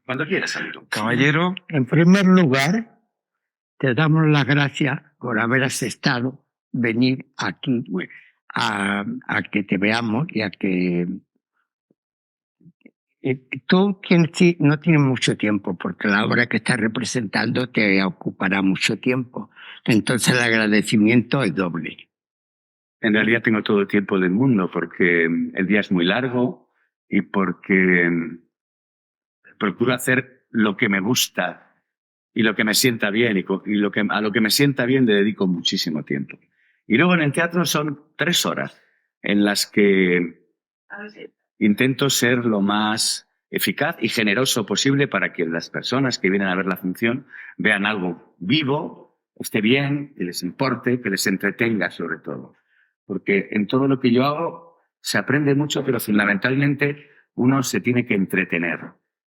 Cuando quieras, amigo. Caballero, en primer lugar, te damos las gracias por haber aceptado venir aquí a que te veamos y a que... Tú no tienes mucho tiempo porque la obra que estás representando te ocupará mucho tiempo. Entonces el agradecimiento es doble. En realidad tengo todo el tiempo del mundo porque el día es muy largo y porque procuro hacer lo que me gusta y lo que me sienta bien y a lo que me sienta bien le dedico muchísimo tiempo. Y luego en el teatro son 3 horas en las que intento ser lo más eficaz y generoso posible para que las personas que vienen a ver la función vean algo vivo, esté bien, que les importe, que les entretenga sobre todo. Porque en todo lo que yo hago se aprende mucho, pero fundamentalmente uno se tiene que entretener,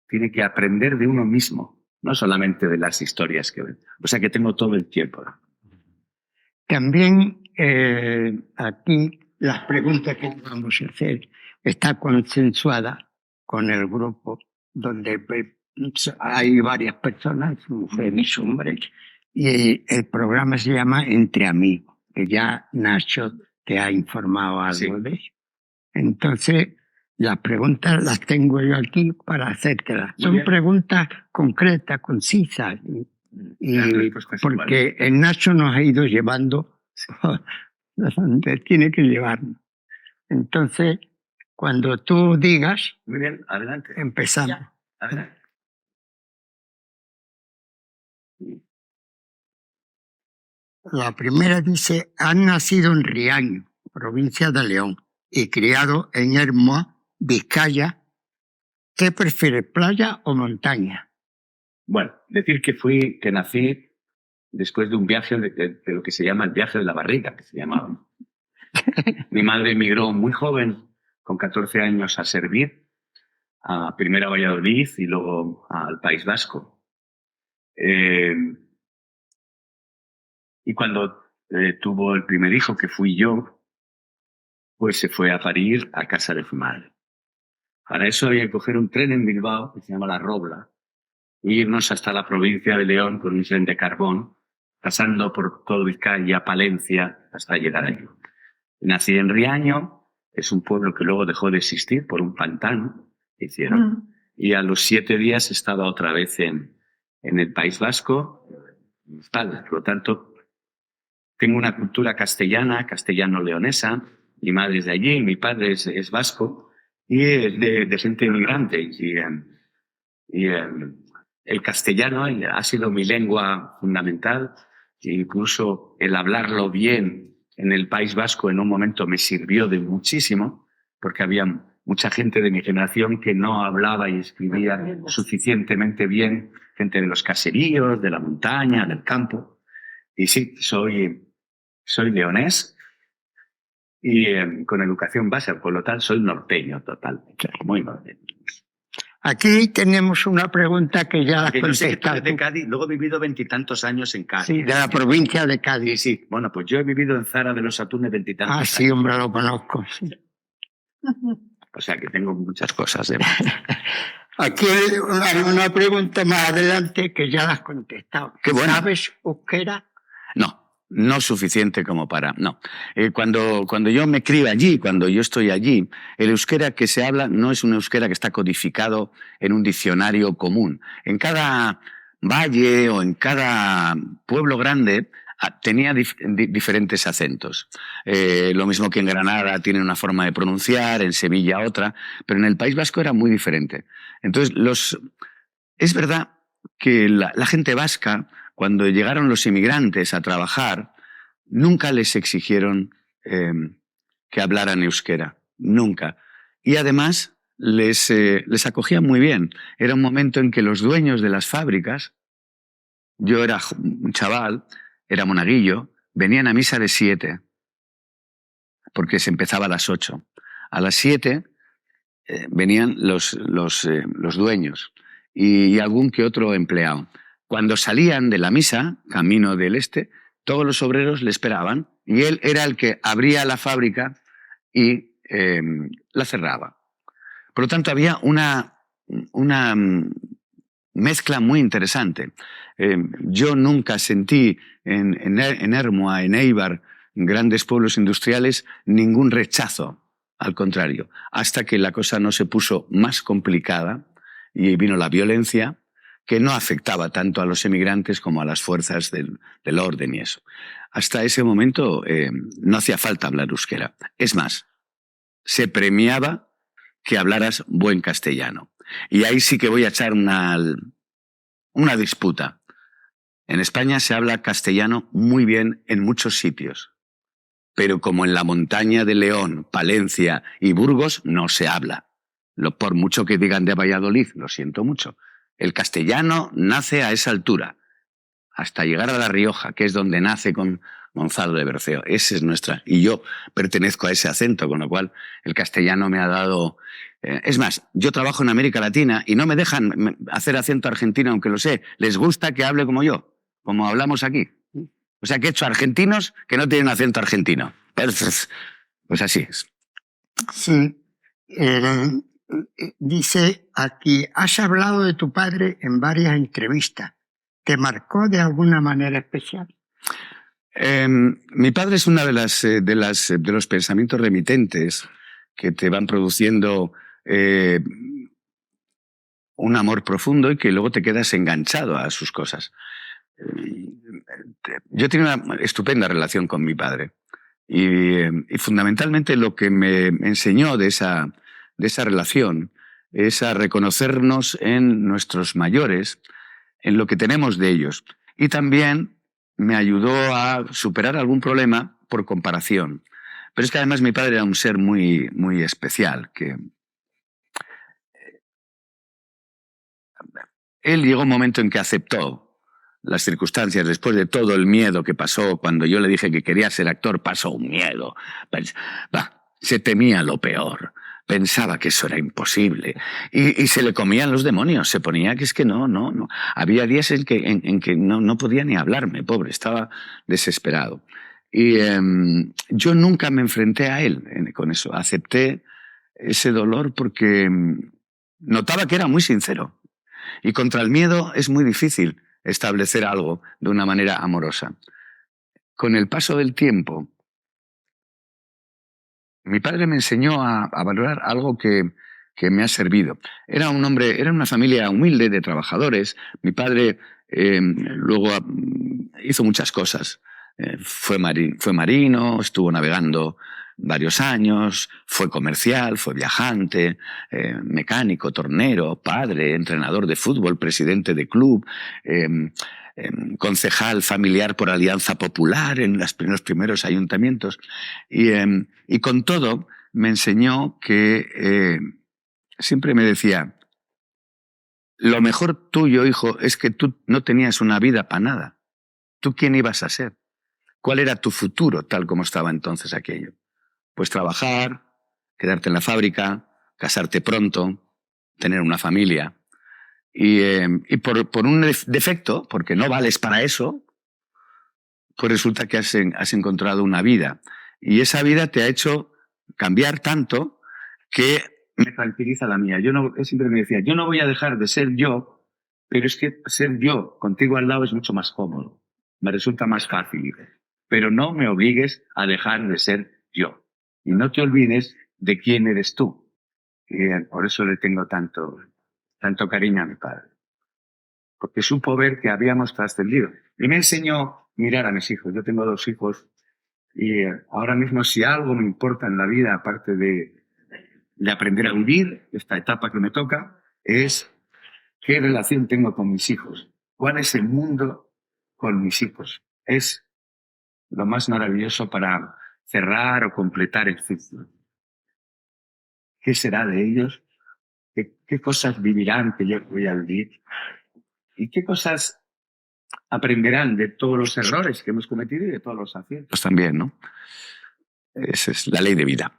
tiene que aprender de uno mismo, no solamente de las historias que ven. O sea que tengo todo el tiempo. También aquí las preguntas que vamos a hacer está consensuada con el grupo donde hay varias personas, mujeres y hombres, y el programa se llama Entre Amigos, que ya Nacho te ha informado algo de eso. Entonces, las preguntas las tengo yo aquí para hacértelas. Son preguntas concretas, concisas, y porque el Nacho nos ha ido llevando donde tiene que llevarnos. Entonces, cuando tú digas, muy bien, adelante. Empezamos. Adelante. La primera dice, has nacido en Riaño, provincia de León, y criado en Hermoa, Vizcaya. ¿Qué prefieres, playa o montaña? Bueno, decir que nací después de un viaje de lo que se llama el viaje de la barriga, que se llamaba. Mi madre emigró muy joven, con 14 años, a servir, primero a Valladolid y luego al País Vasco. Y cuando tuvo el primer hijo, que fui yo, pues se fue a parir a casa de su madre. Para eso había que coger un tren en Bilbao, que se llama La Robla, e irnos hasta la provincia de León con un tren de carbón, pasando por todo Vizcaya, Palencia, hasta llegar allí. Nací en Riaño, es un pueblo que luego dejó de existir por un pantano que hicieron. Y a los 7 días estaba otra vez en el País Vasco. Por lo tanto, tengo una cultura castellana, castellano-leonesa. Mi madre es de allí, mi padre es vasco y es de gente inmigrante. Y el castellano ha sido mi lengua fundamental. E incluso el hablarlo bien en el País Vasco en un momento me sirvió de muchísimo, porque había mucha gente de mi generación que no hablaba y escribía suficientemente bien, gente de los caseríos, de la montaña, del campo. Y sí, soy leonés y con educación básica, por lo tal soy norteño total, muy norteño. Aquí tenemos una pregunta que ya has contestado. De Cádiz, luego he vivido 20 y tantos años en Cádiz. Sí, de la provincia de Cádiz. Sí. Bueno, pues yo he vivido en Zara de los Saturnes 20 y tantos años. Sí, hombre, lo conozco. Sí. O sea que tengo muchas cosas. Aquí hay una pregunta más adelante que ya la has contestado. Qué bueno. ¿Sabes euskera? No suficiente como para... No. Cuando yo me crio allí, cuando yo estoy allí, el euskera que se habla no es un euskera que está codificado en un diccionario común. En cada valle o en cada pueblo grande tenía diferentes acentos. Lo mismo que en Granada tiene una forma de pronunciar, en Sevilla otra, pero en el País Vasco era muy diferente. Entonces, es verdad que la gente vasca, cuando llegaron los inmigrantes a trabajar, nunca les exigieron que hablaran euskera, nunca. Y además les acogían muy bien. Era un momento en que los dueños de las fábricas, yo era un chaval, era monaguillo, venían a misa de 7, porque se empezaba a las 8. A las 7 venían los dueños y algún que otro empleado. Cuando salían de la misa, camino del este, todos los obreros le esperaban y él era el que abría la fábrica y la cerraba. Por lo tanto, había una una mezcla muy interesante. Yo nunca sentí en Ermua, en Eibar, grandes pueblos industriales, ningún rechazo. Al contrario, hasta que la cosa no se puso más complicada y vino la violencia, que no afectaba tanto a los emigrantes como a las fuerzas del orden y eso. Hasta ese momento no hacía falta hablar euskera. Es más, se premiaba que hablaras buen castellano. Y ahí sí que voy a echar una disputa. En España se habla castellano muy bien en muchos sitios, pero como en la montaña de León, Palencia y Burgos no se habla. Por mucho que digan de Valladolid, lo siento mucho. El castellano nace a esa altura, hasta llegar a La Rioja, que es donde nace con Gonzalo de Berceo. Esa es nuestra. Y yo pertenezco a ese acento, con lo cual el castellano me ha dado... es más, yo trabajo en América Latina y no me dejan hacer acento argentino, aunque lo sé. Les gusta que hable como yo, como hablamos aquí. O sea, que he hecho argentinos que no tienen acento argentino. Pues así es. Sí. Dice aquí, has hablado de tu padre en varias entrevistas. ¿Te marcó de alguna manera especial? Mi padre es una de los pensamientos remitentes que te van produciendo un amor profundo y que luego te quedas enganchado a sus cosas. Yo tengo una estupenda relación con mi padre y fundamentalmente lo que me enseñó de esa relación es a reconocernos en nuestros mayores, en lo que tenemos de ellos. Y también me ayudó a superar algún problema por comparación. Pero es que además mi padre era un ser muy, muy especial, que él llegó un momento en que aceptó las circunstancias, después de todo el miedo que pasó cuando yo le dije que quería ser actor, pasó un miedo. Se temía lo peor. Pensaba que eso era imposible y se le comían los demonios, se ponía que es que no. Había días en que no podía ni hablarme, pobre, estaba desesperado. Y yo nunca me enfrenté a él con eso, acepté ese dolor porque notaba que era muy sincero. Y contra el miedo es muy difícil establecer algo de una manera amorosa. Con el paso del tiempo, mi padre me enseñó a valorar algo que me ha servido. Era un hombre, era una familia humilde de trabajadores. Mi padre luego hizo muchas cosas. Fue marino, estuvo navegando varios años, fue comercial, fue viajante, mecánico, tornero, padre, entrenador de fútbol, presidente de club, concejal familiar por Alianza Popular en los primeros ayuntamientos. Y con todo me enseñó que siempre me decía, lo mejor tuyo, hijo, es que tú no tenías una vida para nada. ¿Tú quién ibas a ser? ¿Cuál era tu futuro tal como estaba entonces aquello? Pues trabajar, quedarte en la fábrica, casarte pronto, tener una familia. Y por un defecto, porque no vales para eso, pues resulta que has encontrado una vida. Y esa vida te ha hecho cambiar tanto que me tranquiliza la mía. Él siempre me decía, yo no voy a dejar de ser yo, pero es que ser yo contigo al lado es mucho más cómodo. Me resulta más fácil. Pero no me obligues a dejar de ser yo. Y no te olvides de quién eres tú. Y por eso le tengo tanto cariño a mi padre. Porque supo ver que habíamos trascendido. Y me enseñó a mirar a mis hijos. Yo tengo 2 hijos y ahora mismo si algo me importa en la vida, aparte de aprender a vivir, esta etapa que me toca, es qué relación tengo con mis hijos. ¿Cuál es el mundo con mis hijos? Es lo más maravilloso para cerrar o completar el ciclo. ¿Qué será de ellos? ¿Qué cosas vivirán que yo voy a vivir? ¿Y qué cosas aprenderán de todos los errores que hemos cometido y de todos los aciertos? Pues también, ¿no? Esa es la ley de vida.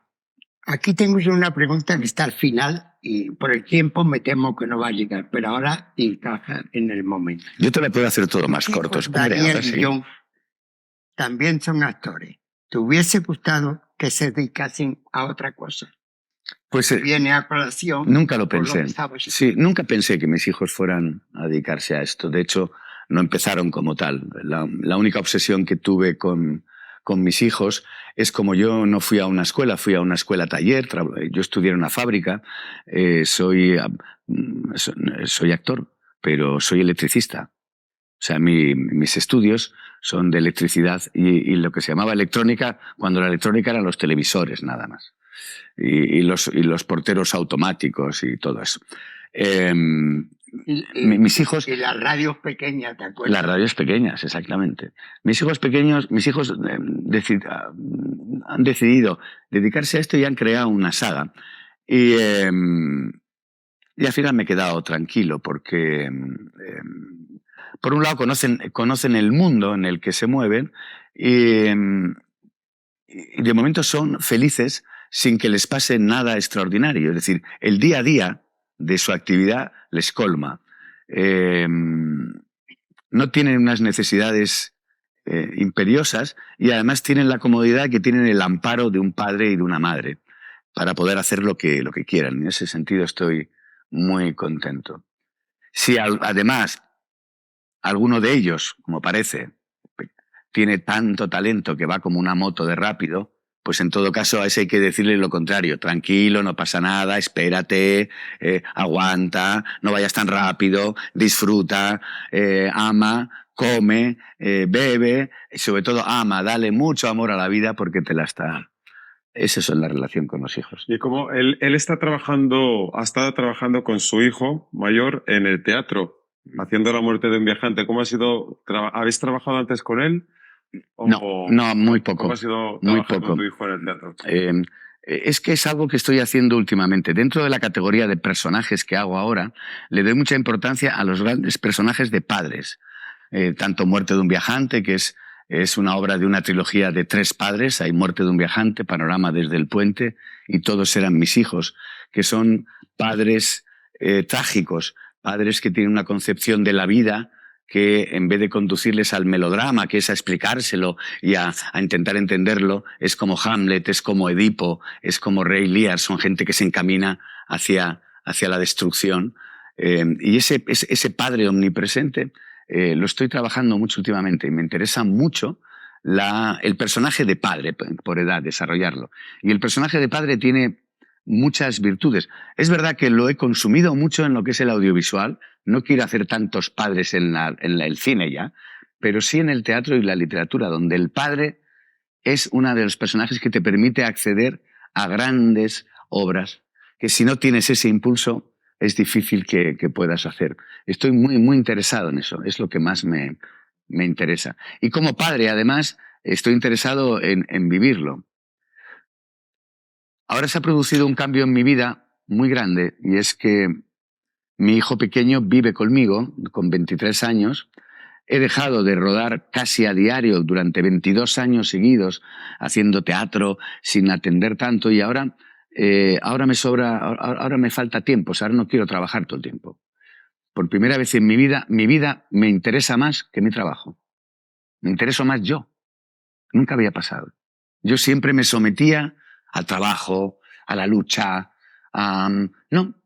Aquí tengo yo una pregunta que está al final y por el tiempo me temo que no va a llegar, pero ahora encaja en el momento. Yo te la puedo hacer todo más corto. Daniel y John también son actores. ¿Te hubiese gustado que se dedicasen a otra cosa? Pues viene a colación. nunca lo por pensé. que estabas- Sí, nunca pensé que mis hijos fueran a dedicarse a esto. De hecho, no empezaron como tal. La única obsesión que tuve con mis hijos es como yo no fui a una escuela, fui a una escuela taller, yo estudié en una fábrica, soy actor, pero soy electricista. O sea, mis estudios son de electricidad y lo que se llamaba electrónica, cuando la electrónica eran los televisores nada más. Y los porteros automáticos y todo eso. Mis hijos... Y las radios pequeñas, ¿te acuerdas? Las radios pequeñas, exactamente. Mis hijos pequeños, han decidido dedicarse a esto y han creado una saga. Y al final me he quedado tranquilo porque, por un lado, conocen el mundo en el que se mueven y de momento son felices sin que les pase nada extraordinario. Es decir, el día a día de su actividad les colma. No tienen unas necesidades imperiosas y además tienen la comodidad que tienen el amparo de un padre y de una madre para poder hacer lo que quieran. En ese sentido estoy muy contento. Si además alguno de ellos, como parece, tiene tanto talento que va como una moto de rápido, pues en todo caso a ese hay que decirle lo contrario. Tranquilo, no pasa nada, espérate, aguanta, no vayas tan rápido, disfruta, ama, come, bebe, y sobre todo ama, dale mucho amor a la vida porque te la está... Esa es la relación con los hijos. Y como él ha estado trabajando con su hijo mayor en el teatro, haciendo La muerte de un viajante. ¿Cómo ha sido? ¿Habéis trabajado antes con él? No, muy poco. ¿Cómo ha sido muy trabajar poco. con tu hijo en el teatro? Es que es algo que estoy haciendo últimamente. Dentro de la categoría de personajes que hago ahora, le doy mucha importancia a los grandes personajes de padres. Tanto Muerte de un viajante, que es una obra de una trilogía de 3 padres. Hay Muerte de un viajante, Panorama desde el puente, y todos eran mis hijos, que son padres trágicos, padres que tienen una concepción de la vida que en vez de conducirles al melodrama, que es a explicárselo y a intentar entenderlo, es como Hamlet, es como Edipo, es como Rey Lear, son gente que se encamina hacia la destrucción. Y ese padre omnipresente lo estoy trabajando mucho últimamente y me interesa mucho el personaje de padre, por edad, desarrollarlo. Y el personaje de padre tiene muchas virtudes. Es verdad que lo he consumido mucho en lo que es el audiovisual. No quiero hacer tantos padres en el cine ya, pero sí en el teatro y la literatura, donde el padre es uno de los personajes que te permite acceder a grandes obras, que si no tienes ese impulso es difícil que puedas hacer. Estoy muy, muy interesado en eso, es lo que más me interesa. Y como padre, además, estoy interesado en vivirlo. Ahora se ha producido un cambio en mi vida muy grande, y es que mi hijo pequeño vive conmigo, con 23 años. He dejado de rodar casi a diario durante 22 años seguidos, haciendo teatro sin atender tanto, y ahora me falta tiempo, o sea, ahora no quiero trabajar todo el tiempo. Por primera vez en mi vida me interesa más que mi trabajo. Me intereso más yo. Nunca había pasado. Yo siempre me sometía al trabajo, a la lucha,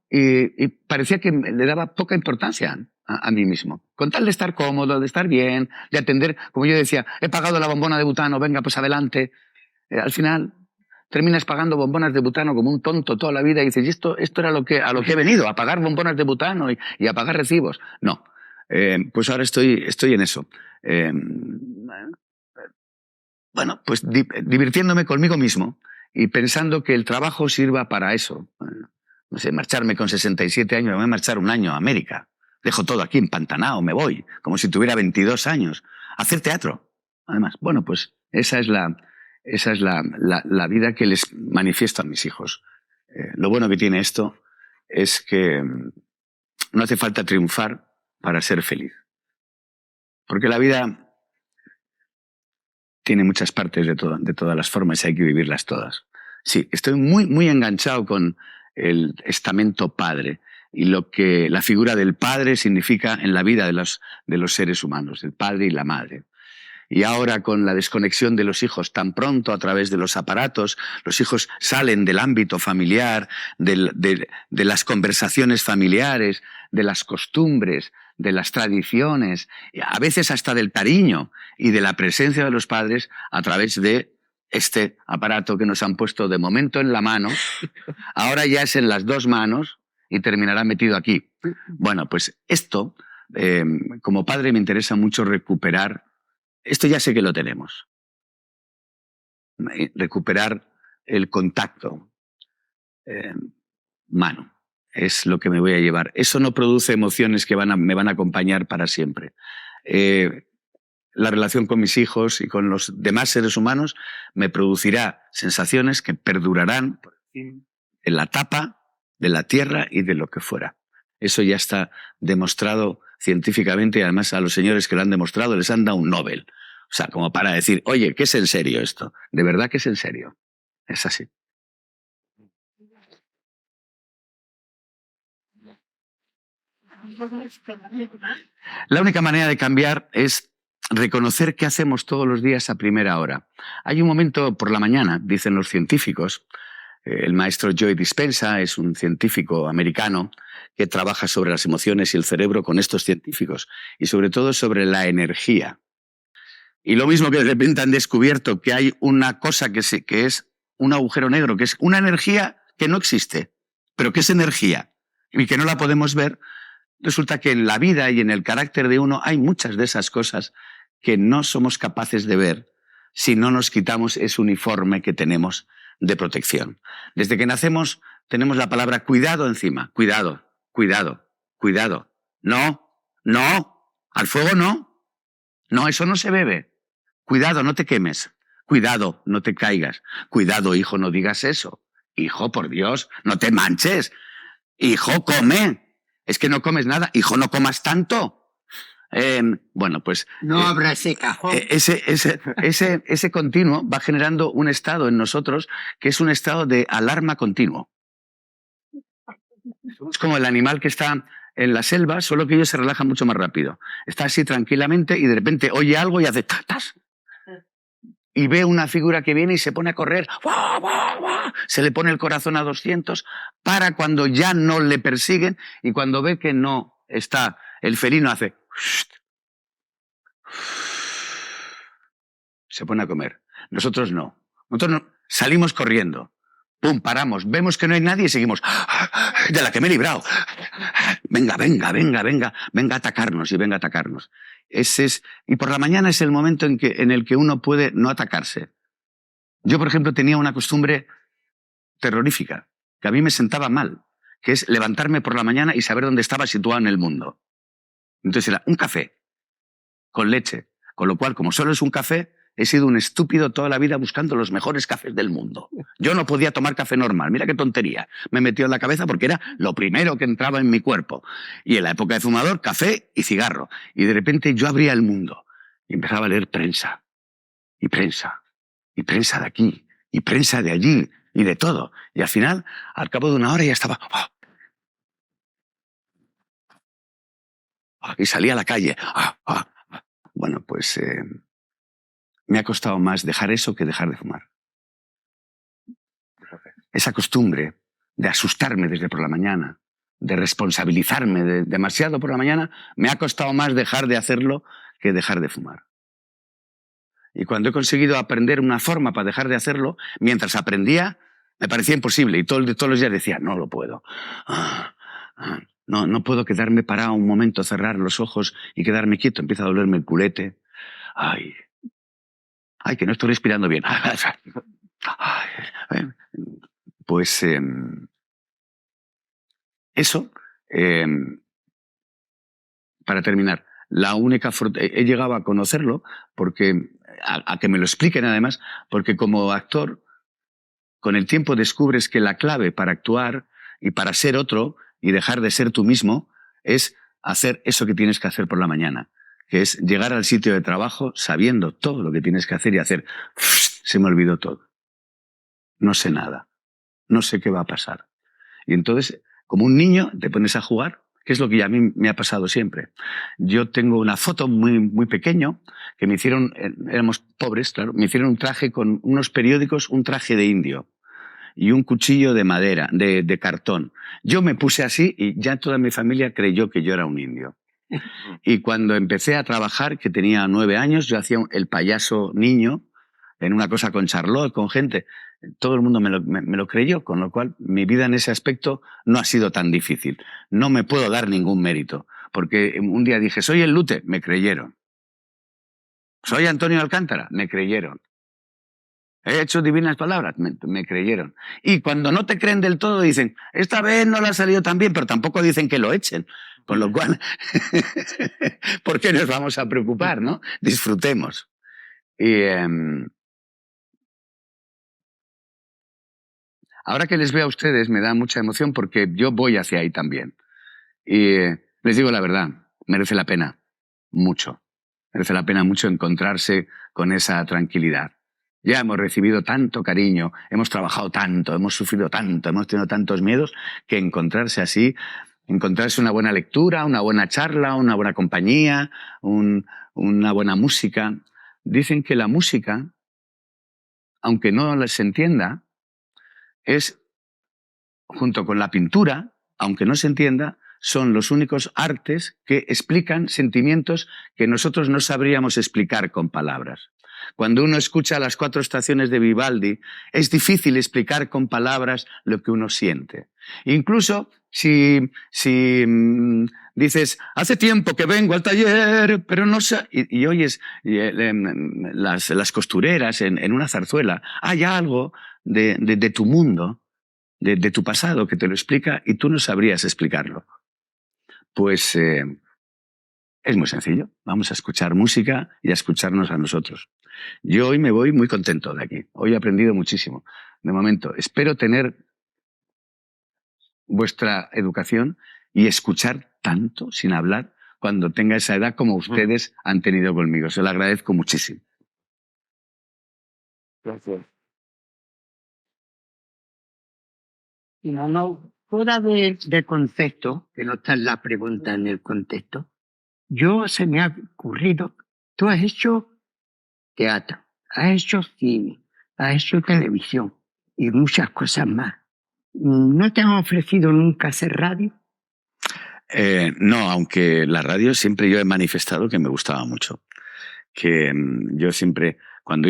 y parecía que le daba poca importancia a mí mismo. Con tal de estar cómodo, de estar bien, de atender, como yo decía, he pagado la bombona de butano, venga, pues adelante. Al final terminas pagando bombonas de butano como un tonto toda la vida y dices, ¿y esto era a lo que he venido? ¿A pagar bombonas de butano y a pagar recibos? No. Pues ahora estoy en eso. Bueno, pues divirtiéndome conmigo mismo y pensando que el trabajo sirva para eso. No sé, marcharme con 67 años, me voy a marchar un año a América. Dejo todo aquí empantanado, me voy, como si tuviera 22 años. A hacer teatro, además. Bueno, pues esa es la vida que les manifiesto a mis hijos. Lo bueno que tiene esto es que no hace falta triunfar para ser feliz. Porque la vida tiene muchas partes de todas las formas y hay que vivirlas todas. Sí, estoy muy, muy enganchado con el estamento padre y lo que la figura del padre significa en la vida de los seres humanos, el padre y la madre. y ahora con la desconexión de los hijos tan pronto a través de los aparatos, los hijos salen del ámbito familiar, de las conversaciones familiares, de las costumbres, de las tradiciones, a veces hasta del cariño y de la presencia de los padres a través de este aparato que nos han puesto de momento en la mano, ahora ya es en las dos manos y terminará metido aquí. Bueno, pues esto, como padre me interesa mucho recuperar, esto ya sé que lo tenemos, recuperar el contacto mano. Es lo que me voy a llevar. Eso no produce emociones que me van a acompañar para siempre. La relación con mis hijos y con los demás seres humanos me producirá sensaciones que perdurarán en la tapa de la tierra y de lo que fuera. Eso ya está demostrado científicamente y además a los señores que lo han demostrado les han dado un Nobel. O sea, como para decir, oye, ¿qué es en serio esto? ¿De verdad que es en serio? Es así. La única manera de cambiar es reconocer qué hacemos todos los días a primera hora. Hay un momento por la mañana, dicen los científicos, el maestro Joe Dispenza es un científico americano que trabaja sobre las emociones y el cerebro con estos científicos y sobre todo sobre la energía. Y lo mismo que de repente han descubierto que hay una cosa que es un agujero negro, que es una energía que no existe, pero que es energía y que no la podemos ver. Resulta que en la vida y en el carácter de uno hay muchas de esas cosas que no somos capaces de ver si no nos quitamos ese uniforme que tenemos de protección. Desde que nacemos tenemos la palabra cuidado encima. Cuidado, cuidado, cuidado. No, no, al fuego no. No, eso no se bebe. Cuidado, no te quemes. Cuidado, no te caigas. Cuidado, hijo, no digas eso. Hijo, por Dios, no te manches. Hijo, come. Es que no comes nada. Hijo, no comas tanto. Bueno, pues... No habrá ese cajón. Ese continuo va generando un estado en nosotros que es un estado de alarma continuo. Es como el animal que está en la selva, solo que ellos se relajan mucho más rápido. Está así tranquilamente y de repente oye algo y hace tatas. Y ve una figura que viene y se pone a correr. ¡Wah, wah, wah! Se le pone el corazón a 200 para cuando ya no le persiguen y cuando ve que no está el felino hace... Se pone a comer. Nosotros no. Nosotros no. Salimos corriendo. ¡Pum! Paramos. Vemos que no hay nadie y seguimos. ¡De la que me he librado! Venga, venga, venga, venga. Venga a atacarnos y venga a atacarnos. Y por la mañana es el momento en el que uno puede no atacarse. Yo, por ejemplo, tenía una costumbre terrorífica, que a mí me sentaba mal, que es levantarme por la mañana y saber dónde estaba situado en el mundo. Entonces era un café con leche, con lo cual, como solo es un café, he sido un estúpido toda la vida buscando los mejores cafés del mundo. Yo no podía tomar café normal, mira qué tontería. Me metió en la cabeza porque era lo primero que entraba en mi cuerpo. Y en la época de fumador, café y cigarro. Y de repente yo abría el mundo y empezaba a leer prensa. Y prensa. Y prensa de aquí. Y prensa de allí. Y de todo. Y al final, al cabo de una hora ya estaba... Y salía a la calle. Bueno, pues... me ha costado más dejar eso que dejar de fumar. Esa costumbre de asustarme desde por la mañana, de responsabilizarme demasiado por la mañana, me ha costado más dejar de hacerlo que dejar de fumar. Y cuando he conseguido aprender una forma para dejar de hacerlo, mientras aprendía, me parecía imposible. Y todos los días decía, no lo puedo. No puedo quedarme parado un momento, cerrar los ojos y quedarme quieto. Empieza a dolerme el culete. Ay, que no estoy respirando bien. Pues eso, para terminar, la única he llegado a conocerlo porque a que me lo expliquen además, porque como actor, con el tiempo descubres que la clave para actuar y para ser otro y dejar de ser tú mismo es hacer eso que tienes que hacer por la mañana, que es llegar al sitio de trabajo sabiendo todo lo que tienes que hacer y hacer. Se me olvidó todo. No sé nada. No sé qué va a pasar. Y entonces, como un niño, te pones a jugar que es lo que a mí me ha pasado siempre. Yo tengo una foto muy pequeño que me hicieron, éramos pobres, claro, me hicieron un traje con unos periódicos, un traje de indio y un cuchillo de madera, de cartón. Yo me puse así y ya toda mi familia creyó que yo era un indio. Y cuando empecé a trabajar, que tenía 9 años, yo hacía el payaso niño en una cosa con Charlotte, con gente. Todo el mundo me lo creyó, con lo cual mi vida en ese aspecto no ha sido tan difícil. No me puedo dar ningún mérito, porque un día dije, soy el Lute, me creyeron. Soy Antonio Alcántara, me creyeron. He hecho divinas palabras, me creyeron. Y cuando no te creen del todo dicen, esta vez no le ha salido tan bien, pero tampoco dicen que lo echen. Con lo cual, ¿por qué nos vamos a preocupar, no? Disfrutemos. Y ahora que les veo a ustedes me da mucha emoción porque yo voy hacia ahí también. Y les digo la verdad, merece la pena mucho. Merece la pena mucho encontrarse con esa tranquilidad. Ya hemos recibido tanto cariño, hemos trabajado tanto, hemos sufrido tanto, hemos tenido tantos miedos, que encontrarse así, encontrarse una buena lectura, una buena charla, una buena compañía, una buena música. Dicen que la música, aunque no les entienda, es, junto con la pintura, aunque no se entienda, son los únicos artes que explican sentimientos que nosotros no sabríamos explicar con palabras. Cuando uno escucha las 4 estaciones de Vivaldi, es difícil explicar con palabras lo que uno siente. Incluso si dices, hace tiempo que vengo al taller, pero no sé, y oyes las costureras en una zarzuela, hay algo de tu mundo, de tu pasado que te lo explica y tú no sabrías explicarlo. Pues es muy sencillo. Vamos a escuchar música y a escucharnos a nosotros. Yo hoy me voy muy contento de aquí. Hoy he aprendido muchísimo. De momento, espero tener vuestra educación y escuchar tanto sin hablar cuando tenga esa edad como ustedes han tenido conmigo. Se lo agradezco muchísimo. Gracias. No, fuera de contexto, que no está en la pregunta en el contexto, se me ha ocurrido, tú has hecho teatro, has hecho cine, has hecho televisión y muchas cosas más. ¿No te han ofrecido nunca hacer radio? No, aunque la radio siempre yo he manifestado que me gustaba mucho. Que yo siempre, cuando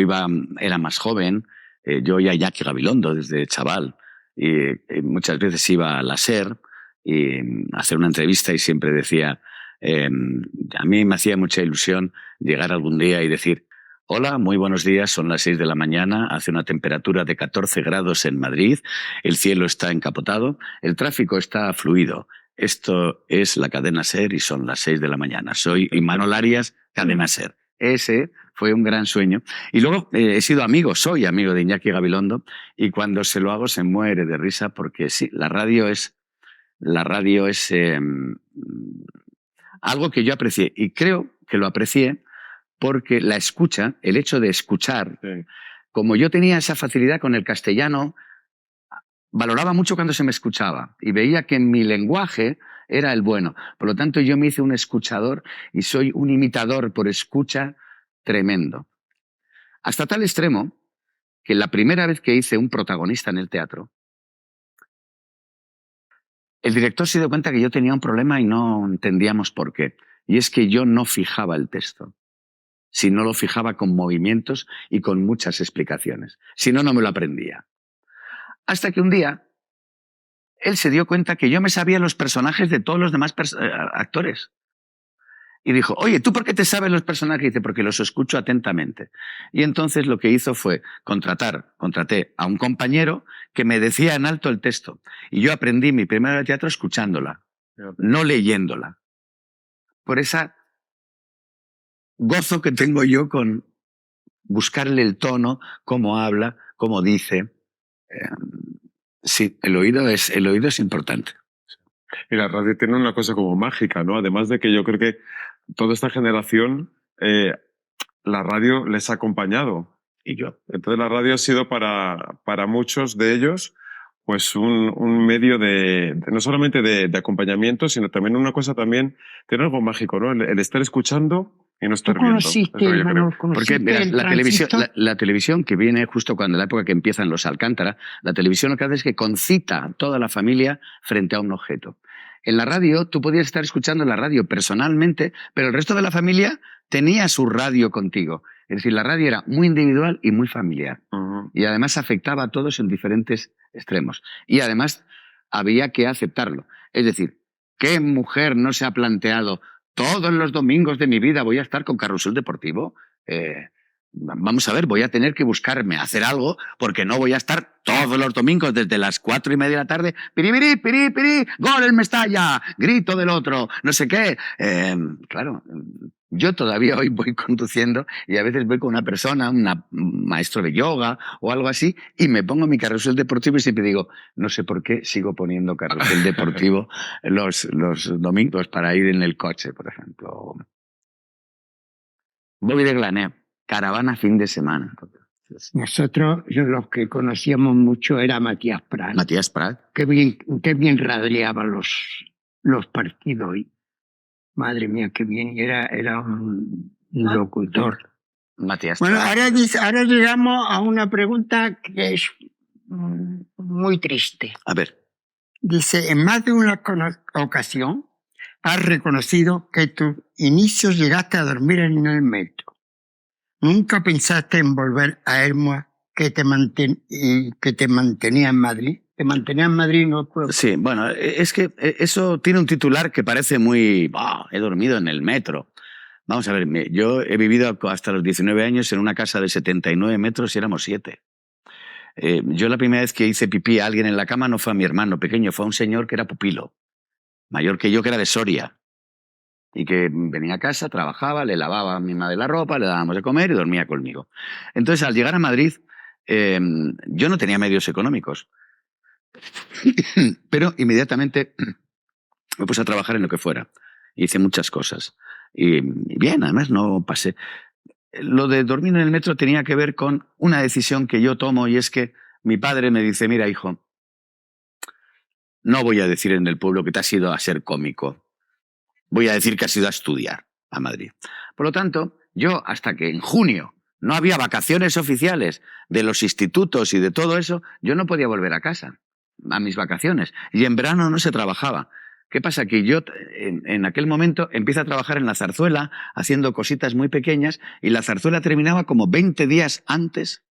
era más joven, yo oía a Iñaki Gabilondo desde chaval. Y muchas veces iba a la SER y a hacer una entrevista y siempre decía, a mí me hacía mucha ilusión llegar algún día y decir, hola, muy buenos días, son las 6 de la mañana, hace una temperatura de 14 grados en Madrid, el cielo está encapotado, el tráfico está fluido. Esto es la cadena SER y son las 6 de la mañana. Soy Imanol Arias, cadena SER. Ese fue un gran sueño. Y luego soy amigo de Iñaki Gabilondo, y cuando se lo hago se muere de risa porque sí, la radio es algo que yo aprecié, y creo que lo aprecié porque la escucha, el hecho de escuchar, sí. Como yo tenía esa facilidad con el castellano, valoraba mucho cuando se me escuchaba y veía que mi lenguaje era el bueno. Por lo tanto, yo me hice un escuchador y soy un imitador por escucha tremendo. Hasta tal extremo que la primera vez que hice un protagonista en el teatro, el director se dio cuenta que yo tenía un problema y no entendíamos por qué. Y es que yo no fijaba el texto, sino lo fijaba con movimientos y con muchas explicaciones. Si no, no me lo aprendía. Hasta que un día él se dio cuenta que yo me sabía los personajes de todos los demás actores. Y dijo, oye, ¿tú por qué te sabes los personajes? Y dice, porque los escucho atentamente. Y entonces lo que hizo fue contraté a un compañero que me decía en alto el texto. Y yo aprendí mi primera obra de teatro escuchándola, no leyéndola. Por esa gozo que tengo yo con buscarle el tono, cómo habla, cómo dice. Sí, el oído es importante. Y la radio tiene una cosa como mágica, ¿no? Además de que yo creo que toda esta generación, la radio les ha acompañado. Y yo. Entonces la radio ha sido para muchos de ellos pues un medio no solamente de acompañamiento, sino también una cosa también, tiene algo mágico, ¿no? El estar escuchando y no ¿Tú estar viendo. conociste, Es lo que yo creo. Porque mira, la televisión que viene justo cuando la época que empiezan los Alcántara, la televisión lo que hace es que concita a toda la familia frente a un objeto. En la radio, tú podías estar escuchando la radio personalmente, pero el resto de la familia tenía su radio contigo. Es decir, la radio era muy individual y muy familiar. Ujú. Y además afectaba a todos en diferentes extremos. Y además había que aceptarlo. Es decir, ¿qué mujer no se ha planteado todos los domingos de mi vida voy a estar con Carrusel Deportivo? Vamos a ver, voy a tener que buscarme hacer algo porque no voy a estar todos los domingos desde las 4:30 de la tarde, piribiri, piri, piri, gol el Mestalla, grito del otro, no sé qué. Claro, yo todavía hoy voy conduciendo y a veces voy con una persona, un maestro de yoga o algo así, y me pongo mi Carrusel Deportivo y siempre digo, no sé por qué sigo poniendo Carrusel Deportivo los domingos para ir en el coche, por ejemplo. Bobby de Glaneo. Caravana fin de semana. Nosotros, los que conocíamos mucho, era Matías Prat. Matías Prat. Qué bien radiaba los partidos. Y, madre mía, qué bien. Era un locutor. Matías Bueno, Prat. ahora llegamos a una pregunta que es muy triste. A ver. Dice, en más de una ocasión has reconocido que tus inicios llegaste a dormir en el metro. ¿Nunca pensaste en volver a Hermua que te mantenía en Madrid? ¿Te mantenía en Madrid? No puedo. Sí, bueno, es que eso tiene un titular que parece muy... he dormido en el metro. Vamos a ver, yo he vivido hasta los 19 años en una casa de 79 metros y éramos 7. Yo la primera vez que hice pipí a alguien en la cama no fue a mi hermano pequeño, fue a un señor que era pupilo, mayor que yo, que era de Soria. Y que venía a casa, trabajaba, le lavaba a mi madre la ropa, le dábamos de comer y dormía conmigo. Entonces, al llegar a Madrid, yo no tenía medios económicos. Pero inmediatamente me puse a trabajar en lo que fuera. Hice muchas cosas. Y bien, además no pasé. Lo de dormir en el metro tenía que ver con una decisión que yo tomo, y es que mi padre me dice, mira, hijo, no voy a decir en el pueblo que te has ido a ser cómico. Voy a decir que has ido a estudiar a Madrid. Por lo tanto, yo hasta que en junio no había vacaciones oficiales de los institutos y de todo eso, yo no podía volver a casa, a mis vacaciones. Y en verano no se trabajaba. ¿Qué pasa? Que yo en aquel momento empiezo a trabajar en la Zarzuela, haciendo cositas muy pequeñas, y la Zarzuela terminaba como 20 días antes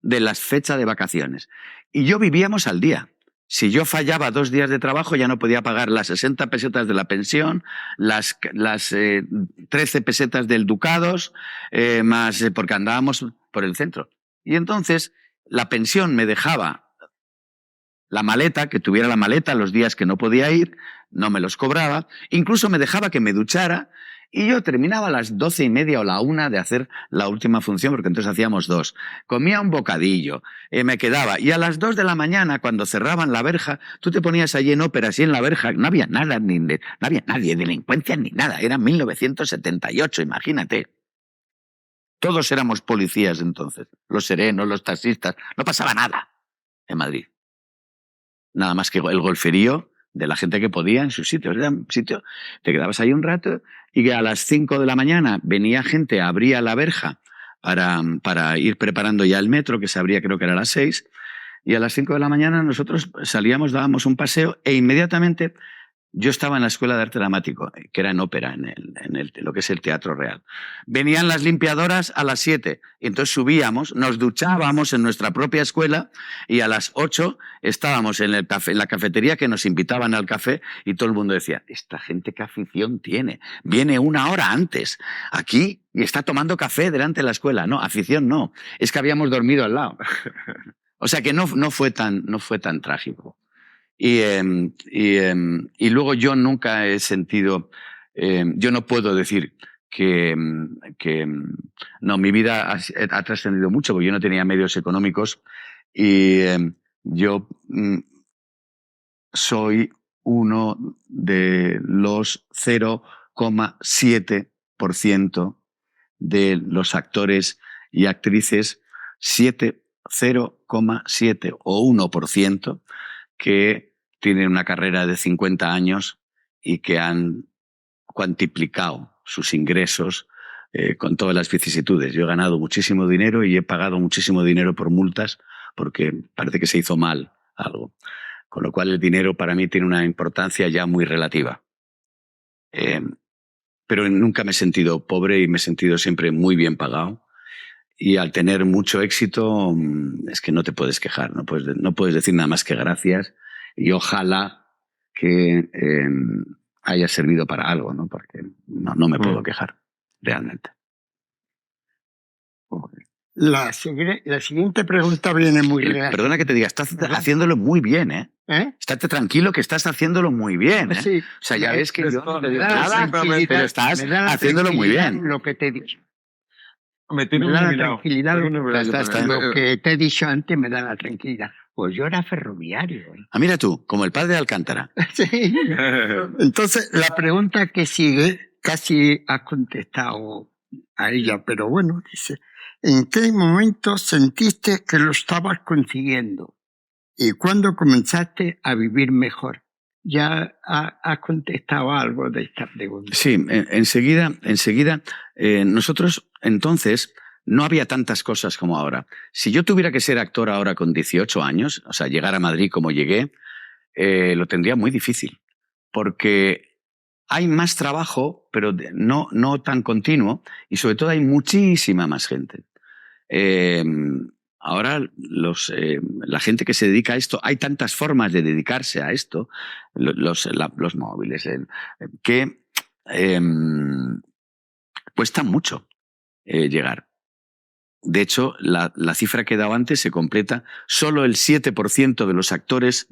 de la fecha de vacaciones. Y yo vivíamos al día. Si yo fallaba 2 días de trabajo, ya no podía pagar las 60 pesetas de la pensión, las 13 pesetas del ducados, más porque andábamos por el centro. Y entonces la pensión me dejaba la maleta, que tuviera la maleta los días que no podía ir, no me los cobraba, incluso me dejaba que me duchara, y yo terminaba a las 12:30 o la 1 de hacer la última función, porque entonces hacíamos 2. Comía un bocadillo, me quedaba. Y a las 2 de la mañana, cuando cerraban la verja, tú te ponías allí en óperas y en la verja no había nada, no había nadie, delincuencia ni nada. Era 1978, imagínate. Todos éramos policías entonces, los serenos, los taxistas. No pasaba nada en Madrid. Nada más que el golferío de la gente que podía en sus sitios. Era un sitio, te quedabas ahí un rato, y que a las 5 de la mañana venía gente, abría la verja para ir preparando ya el metro, que se abría, creo que era a las 6, y a las 5 de la mañana nosotros salíamos, dábamos un paseo, e inmediatamente yo estaba en la Escuela de Arte Dramático, que era en ópera, en lo que es el Teatro Real. Venían las limpiadoras a las 7, y entonces subíamos, nos duchábamos en nuestra propia escuela, y a las 8 estábamos en la cafetería, que nos invitaban al café, y todo el mundo decía, esta gente qué afición tiene, viene 1 hora antes aquí y está tomando café delante de la escuela. No, afición no, es que habíamos dormido al lado. O sea que no fue tan trágico. Y luego yo nunca he sentido, yo no puedo decir que no, mi vida ha trascendido mucho, porque yo no tenía medios económicos, y yo soy uno de los 0,7% de los actores y actrices, 0,7 o 1%, que tienen una carrera de 50 años y que han cuantiplicado sus ingresos con todas las vicisitudes. Yo he ganado muchísimo dinero y he pagado muchísimo dinero por multas porque parece que se hizo mal algo. Con lo cual el dinero para mí tiene una importancia ya muy relativa. Pero nunca me he sentido pobre y me he sentido siempre muy bien pagado. Y al tener mucho éxito, es que no te puedes quejar, no puedes decir nada más que gracias. Y ojalá que haya servido para algo, ¿no? Porque no me puedo quejar, realmente. La siguiente pregunta viene muy relacionada. Perdona que te diga, estás haciéndolo muy bien, ¿eh? Estate tranquilo que estás haciéndolo muy bien, ¿eh? Sí, o sea, ya ves que yo no te digo nada, nada, pero estás haciéndolo muy bien. Lo que te he dicho. Me tiene Me da la jubilado. tranquilidad. Está. Lo que te he dicho antes me da la tranquilidad. Pues yo era ferroviario. Ah, mira tú, como el padre de Alcántara. Sí. Entonces, la pregunta que sigue, casi has contestado a ella, pero bueno, dice, ¿en qué momento sentiste que lo estabas consiguiendo? ¿Y cuándo comenzaste a vivir mejor? Ya has contestado algo de esta pregunta. Sí, enseguida, nosotros entonces no había tantas cosas como ahora. Si yo tuviera que ser actor ahora con 18 años, o sea, llegar a Madrid como llegué, lo tendría muy difícil, porque hay más trabajo, pero no tan continuo, y sobre todo hay muchísima más gente. Ahora la gente que se dedica a esto, hay tantas formas de dedicarse a esto, los móviles, que cuesta mucho llegar. De hecho, la cifra que he dado antes se completa. Solo el 7% de los actores,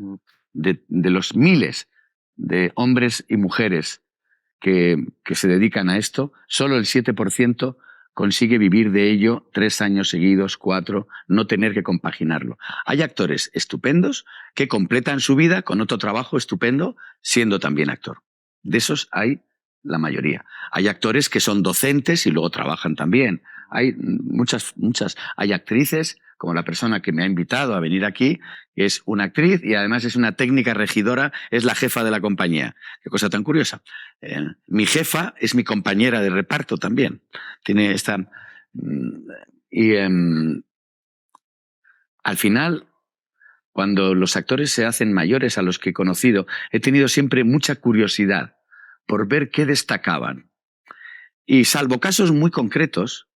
de los miles de hombres y mujeres que se dedican a esto, solo el 7% consigue vivir de ello 3 años seguidos, 4, no tener que compaginarlo. Hay actores estupendos que completan su vida con otro trabajo estupendo siendo también actor. De esos hay la mayoría. Hay actores que son docentes y luego trabajan también. Hay muchas. Hay actrices, como la persona que me ha invitado a venir aquí, que es una actriz y además es una técnica regidora, es la jefa de la compañía. Qué cosa tan curiosa. Mi jefa es mi compañera de reparto también. Tiene esta... Y al final, cuando los actores se hacen mayores a los que he conocido, he tenido siempre mucha curiosidad por ver qué destacaban. Y salvo casos muy concretos,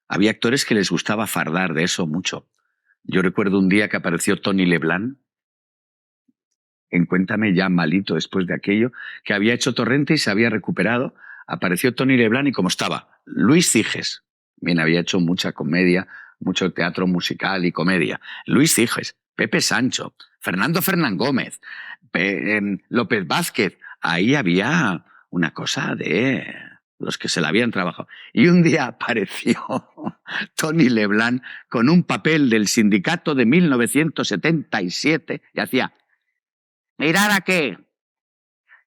había actores que les gustaba fardar de eso mucho. Yo recuerdo un día que apareció Tony Leblanc, en Cuéntame, ya malito después de aquello, que había hecho Torrente y se había recuperado. Apareció Tony Leblanc y como estaba Luis Ciges, bien, había hecho mucha comedia, mucho teatro musical y comedia. Luis Ciges, Pepe Sancho, Fernando Fernán Gómez, López Vázquez. Ahí había una cosa de los que se la habían trabajado. Y un día apareció Tony Leblanc con un papel del sindicato de 1977 y hacía: mirad aquí,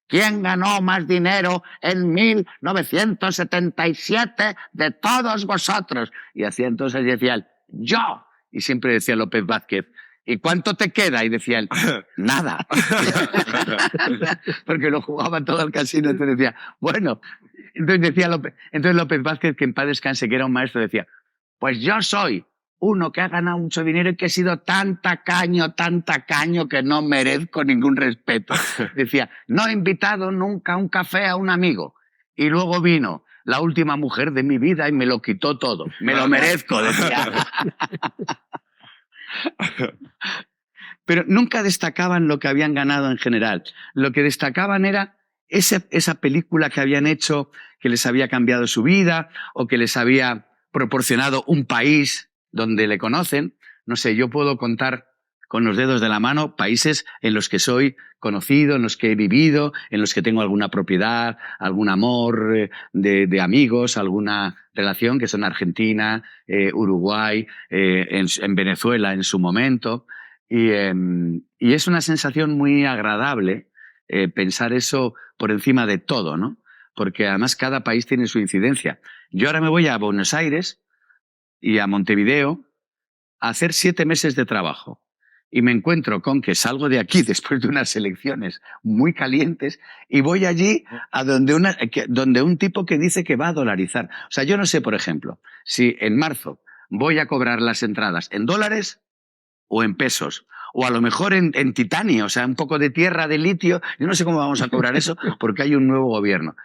¿quién ganó más dinero en 1977 de todos vosotros? Y hacía entonces, decía él, yo. Y siempre decía López Vázquez, ¿y cuánto te queda? Y decía él, nada. Porque lo jugaba todo al casino. Entonces decía, bueno. Entonces López Vázquez, que en paz descanse, que era un maestro, decía, pues yo soy uno que ha ganado mucho dinero y que he sido tan tacaño que no merezco ningún respeto. Decía, no he invitado nunca a un café a un amigo. Y luego vino la última mujer de mi vida y me lo quitó todo. Me lo merezco, decía. Pero nunca destacaban lo que habían ganado en general. Lo que destacaban era esa película que habían hecho, que les había cambiado su vida o que les había proporcionado un país donde le conocen. No sé, yo puedo contar con los dedos de la mano países en los que soy conocido, en los que he vivido, en los que tengo alguna propiedad, algún amor de amigos, alguna relación, que son Argentina, Uruguay, en Venezuela en su momento. Y es una sensación muy agradable pensar eso por encima de todo, ¿no? Porque además cada país tiene su incidencia. Yo ahora me voy a Buenos Aires y a Montevideo a hacer 7 meses de trabajo. y me encuentro con que salgo de aquí después de unas elecciones muy calientes y voy allí a donde un tipo que dice que va a dolarizar. O sea, yo no sé, por ejemplo, si en marzo voy a cobrar las entradas en dólares o en pesos, o a lo mejor en titanio, o sea, un poco de tierra, de litio. Yo no sé cómo vamos a cobrar eso porque hay un nuevo gobierno.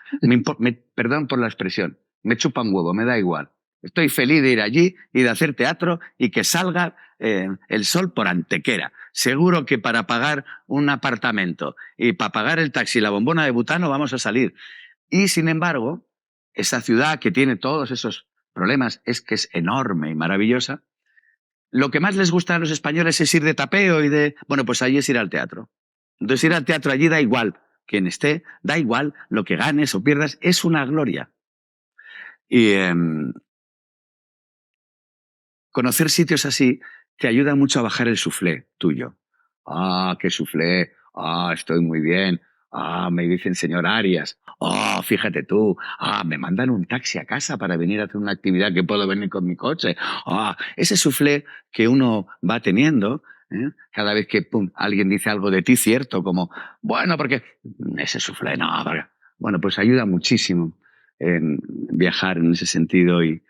Perdón por la expresión, me chupa un huevo, me da igual. Estoy feliz de ir allí y de hacer teatro y que salga el sol por Antequera. Seguro que para pagar un apartamento y para pagar el taxi y la bombona de butano vamos a salir. Y sin embargo, esa ciudad que tiene todos esos problemas es que es enorme y maravillosa. Lo que más les gusta a los españoles es ir de tapeo y de... Bueno, pues allí es ir al teatro. Entonces ir al teatro allí da igual quien esté, da igual lo que ganes o pierdas, es una gloria. Y conocer sitios así te ayuda mucho a bajar el suflé tuyo. Ah, qué suflé. Ah, estoy muy bien. Ah, me dicen señor Arias. Ah, fíjate tú. Ah, me mandan un taxi a casa para venir a hacer una actividad que puedo venir con mi coche. Ah, ese suflé que uno va teniendo, cada vez que alguien dice algo de ti cierto, como, bueno, porque ese suflé, no, bueno, pues ayuda muchísimo en viajar en ese sentido y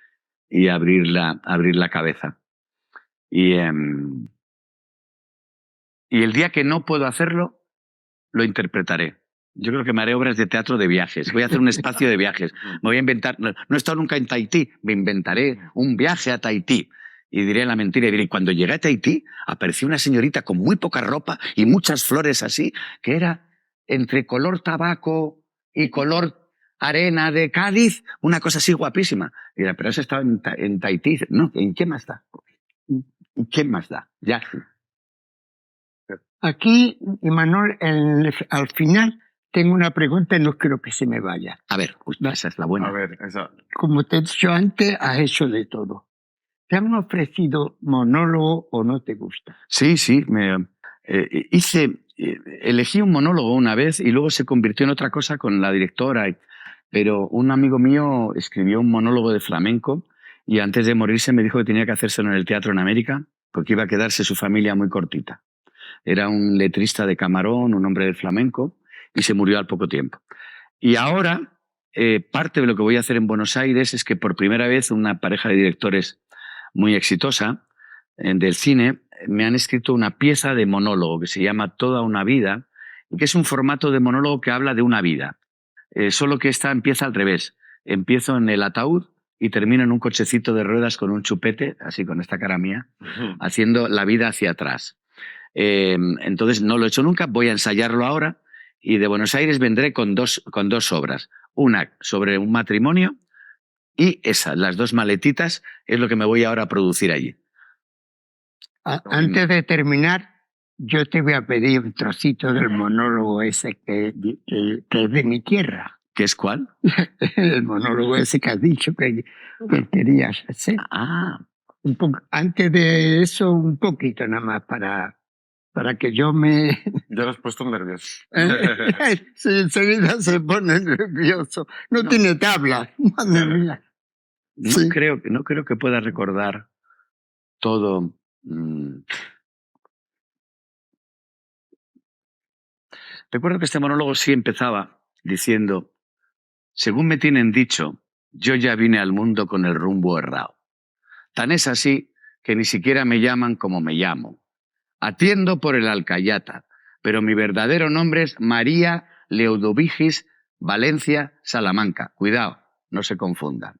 abrir la cabeza. Y el día que no puedo hacerlo, lo interpretaré. Yo creo que me haré obras de teatro de viajes. Voy a hacer un espacio de viajes. Me voy a inventar... No he estado nunca en Tahití. Me inventaré un viaje a Tahití. Y diré la mentira y diré, cuando llegué a Tahití, apareció una señorita con muy poca ropa y muchas flores así, que era entre color tabaco y color arena de Cádiz, una cosa así guapísima. Y diré, pero has estado en Tahití. No, ¿en qué más da? ¿En qué más da? Ya. Aquí, Imanol, al final tengo una pregunta y no quiero que se me vaya. A ver, esa es la buena. A ver, esa. Como te he dicho antes, has hecho de todo. ¿Te han ofrecido monólogo o no te gusta? Sí, elegí un monólogo una vez y luego se convirtió en otra cosa con la directora. Pero un amigo mío escribió un monólogo de flamenco y antes de morirse me dijo que tenía que hacérselo en el teatro en América porque iba a quedarse su familia muy cortita. Era un letrista de Camarón, un hombre del flamenco, y se murió al poco tiempo. Y ahora, parte de lo que voy a hacer en Buenos Aires es que por primera vez una pareja de directores muy exitosa del cine me han escrito una pieza de monólogo que se llama Toda una vida, y que es un formato de monólogo que habla de una vida. Solo que esta empieza al revés. Empiezo en el ataúd y termino en un cochecito de ruedas con un chupete, así con esta cara mía, haciendo la vida hacia atrás. Entonces no lo he hecho nunca, voy a ensayarlo ahora y de Buenos Aires vendré con dos obras. Una sobre un matrimonio y las dos maletitas es lo que me voy ahora a producir allí. Antes de terminar, yo te voy a pedir un trocito del monólogo ese que es de mi tierra. ¿Qué es cuál? El monólogo ese que has dicho que querías hacer. Antes de eso, un poquito nada más para que yo me... Ya lo has puesto nervioso. Sí, enseguida se pone nervioso. No tiene tabla. Madre mía. No creo que pueda recordar todo. Recuerdo que este monólogo sí empezaba diciendo, según me tienen dicho, yo ya vine al mundo con el rumbo errado. Tan es así que ni siquiera me llaman como me llamo. Atiendo por el Alcayata, pero mi verdadero nombre es María Leudovigis Valencia Salamanca. Cuidado, no se confundan.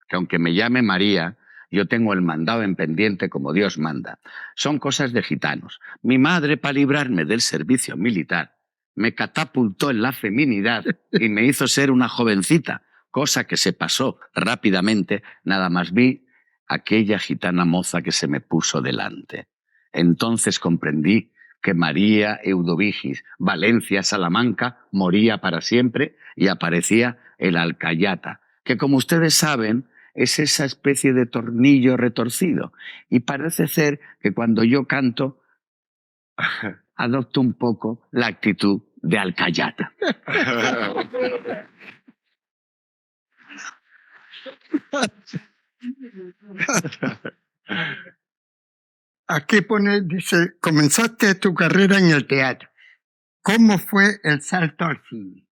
Que aunque me llame María, yo tengo el mandado en pendiente como Dios manda. Son cosas de gitanos. Mi madre, para librarme del servicio militar, me catapultó en la feminidad y me hizo ser una jovencita, cosa que se pasó rápidamente, nada más vi aquella gitana moza que se me puso delante. Entonces comprendí que María Eudovigis, Valencia, Salamanca, moría para siempre y aparecía el Alcayata, que como ustedes saben es esa especie de tornillo retorcido. Y parece ser que cuando yo canto adopto un poco la actitud de Alcayata. aquí pone, dice, comenzaste tu carrera en el teatro. ¿Cómo fue el salto al cine?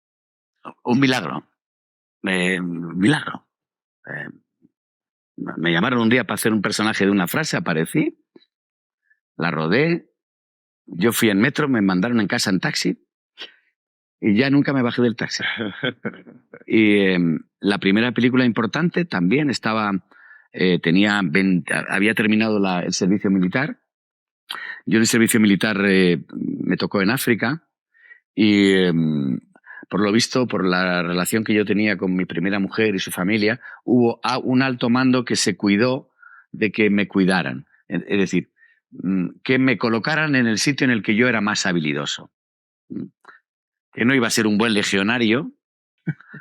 Un milagro. Un milagro. Me llamaron un día para hacer un personaje de una frase, aparecí, la rodé, yo fui en metro, me mandaron en casa en taxi y ya nunca me bajé del taxi. Y la primera película importante también estaba, había terminado el servicio militar. Yo en el servicio militar me tocó en África y por lo visto, por la relación que yo tenía con mi primera mujer y su familia, hubo un alto mando que se cuidó de que me cuidaran. Es decir, que me colocaran en el sitio en el que yo era más habilidoso. Que no iba a ser un buen legionario,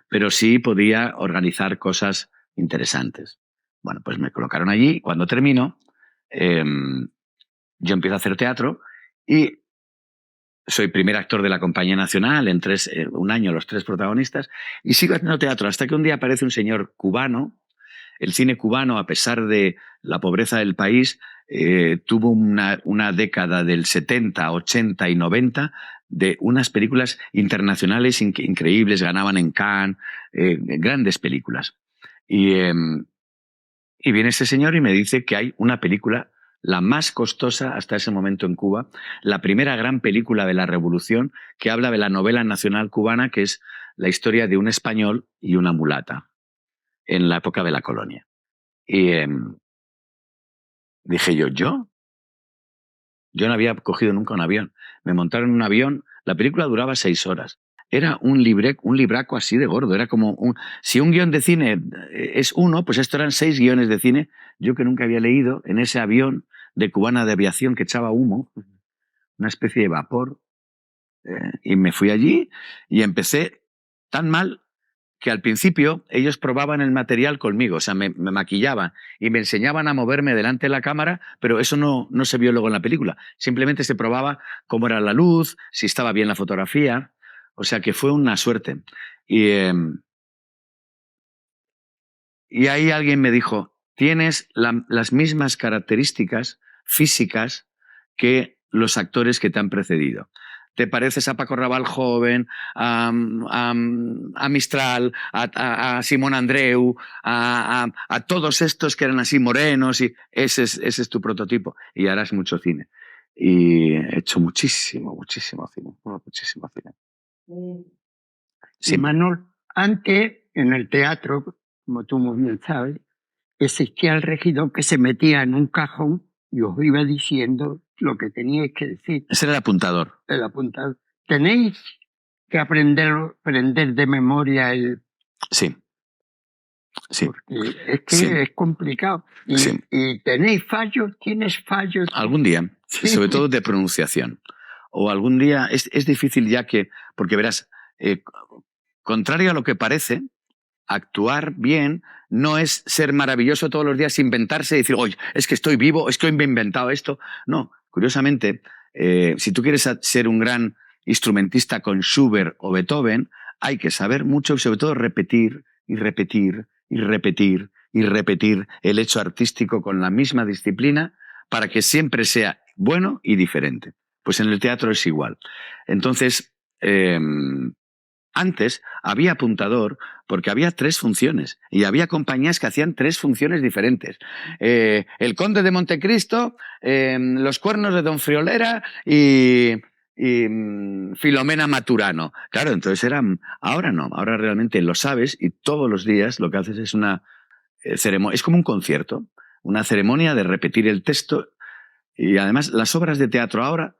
pero sí podía organizar cosas interesantes. Bueno, pues me colocaron allí. Cuando termino, yo empiezo a hacer teatro y soy primer actor de la Compañía Nacional, en un año los 3 protagonistas, y sigo haciendo teatro hasta que un día aparece un señor cubano. El cine cubano, a pesar de la pobreza del país, tuvo una década del 70, 80 y 90 de unas películas internacionales increíbles, ganaban en Cannes, grandes películas. Y viene ese señor y me dice que hay una película, la más costosa hasta ese momento en Cuba, la primera gran película de la Revolución, que habla de la novela nacional cubana, que es la historia de un español y una mulata en la época de la colonia. Y dije yo no había cogido nunca un avión. Me montaron en un avión, la película duraba 6 horas. Era un libraco así de gordo, era como si un guión de cine es uno, pues esto eran 6 guiones de cine, yo que nunca había leído, en ese avión de Cubana de Aviación que echaba humo, una especie de vapor, y me fui allí y empecé tan mal que al principio ellos probaban el material conmigo, o sea, me maquillaban y me enseñaban a moverme delante de la cámara, pero eso no se vio luego en la película. Simplemente se probaba cómo era la luz, si estaba bien la fotografía, o sea que fue una suerte. Y ahí alguien me dijo, tienes las mismas características físicas que los actores que te han precedido. Te pareces a Paco Rabanne joven, a Mistral, a Simón Andreu, a todos estos que eran así morenos, y ese es tu prototipo. Y harás mucho cine. Y he hecho muchísimo cine. Muchísimo cine. Sí. Manuel, antes en el teatro, como tú muy bien sabes, existía el regidor que se metía en un cajón y os iba diciendo lo que teníais que decir. Ese era el apuntador. El apuntador. Tenéis que aprender de memoria el... Sí. Sí. Porque es que sí. es complicado. ¿Y tenéis fallos? ¿Tienes fallos? Algún día, sobre todo de pronunciación. O algún día, es difícil ya que, porque verás, contrario a lo que parece, actuar bien no es ser maravilloso todos los días, inventarse y decir, oye, es que estoy vivo, es que hoy me he inventado esto. No, curiosamente, si tú quieres ser un gran instrumentista con Schubert o Beethoven, hay que saber mucho y sobre todo repetir y repetir y repetir y repetir el hecho artístico con la misma disciplina para que siempre sea bueno y diferente. Pues en el teatro es igual. Entonces, antes había apuntador porque había 3 funciones y había compañías que hacían 3 funciones diferentes. El Conde de Montecristo, Los Cuernos de Don Friolera y Filomena Maturano. Claro, entonces ahora no, ahora realmente lo sabes y todos los días lo que haces es una ceremonia, es como un concierto, una ceremonia de repetir el texto. Y además las obras de teatro ahora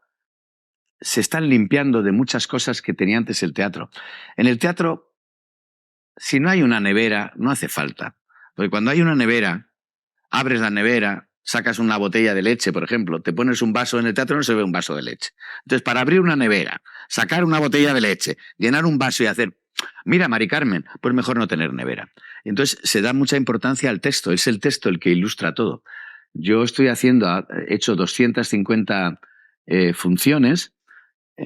se están limpiando de muchas cosas que tenía antes el teatro. En el teatro, si no hay una nevera, no hace falta. Porque cuando hay una nevera, abres la nevera, sacas una botella de leche, por ejemplo, te pones un vaso, en el teatro no se ve un vaso de leche. Entonces, para abrir una nevera, sacar una botella de leche, llenar un vaso y hacer, mira, Mari Carmen, pues mejor no tener nevera. Entonces, se da mucha importancia al texto, es el texto el que ilustra todo. Yo he hecho 250 funciones,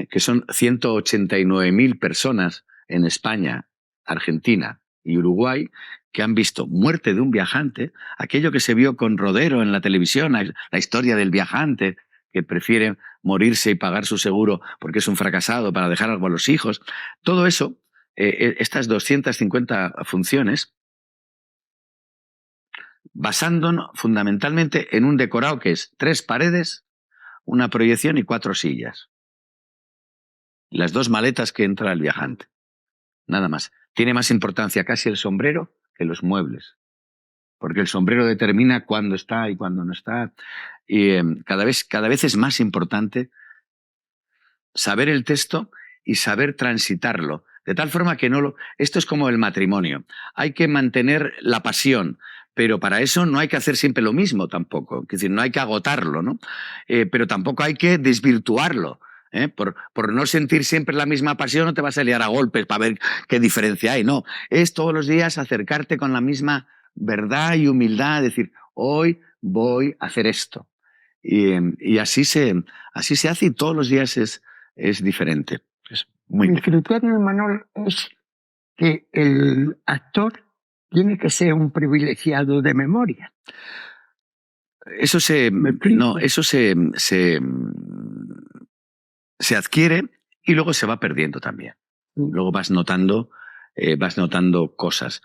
que son 189.000 personas en España, Argentina y Uruguay, que han visto Muerte de un viajante, aquello que se vio con Rodero en la televisión, la historia del viajante que prefiere morirse y pagar su seguro porque es un fracasado para dejar algo a los hijos, todo eso, estas 250 funciones, basándonos fundamentalmente en un decorado que es 3 paredes, una proyección y 4 sillas. Las 2 maletas que entra el viajante. Nada más. Tiene más importancia casi el sombrero que los muebles. Porque el sombrero determina cuándo está y cuándo no está. Y cada vez es más importante saber el texto y saber transitarlo. De tal forma que esto es como el matrimonio. Hay que mantener la pasión, pero para eso no hay que hacer siempre lo mismo tampoco. Es decir, no hay que agotarlo, ¿no? Pero tampoco hay que desvirtuarlo. Por no sentir siempre la misma pasión no te vas a liar a golpes para ver qué diferencia hay. No, es todos los días acercarte con la misma verdad y humildad, decir, hoy voy a hacer esto. Y así se hace y todos los días es diferente. Es muy Mi criterio, Manuel, es que el actor tiene que ser un privilegiado de memoria. Eso se adquiere y luego se va perdiendo también. Luego vas notando cosas.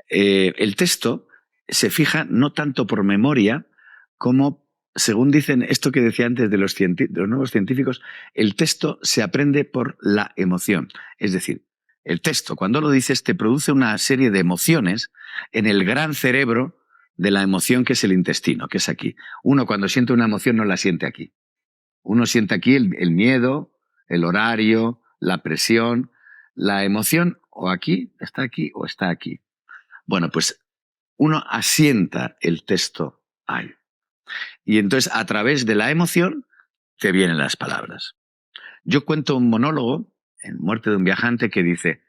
El texto se fija no tanto por memoria como, según dicen esto que decía antes de los nuevos científicos, el texto se aprende por la emoción. Es decir, el texto, cuando lo dices, te produce una serie de emociones en el gran cerebro de la emoción que es el intestino, que es aquí. Uno cuando siente una emoción no la siente aquí. Uno siente aquí el miedo, el horario, la presión, la emoción o aquí o está aquí. Bueno, pues uno asienta el texto ahí. Y entonces a través de la emoción te vienen las palabras. Yo cuento un monólogo en Muerte de un viajante que dice,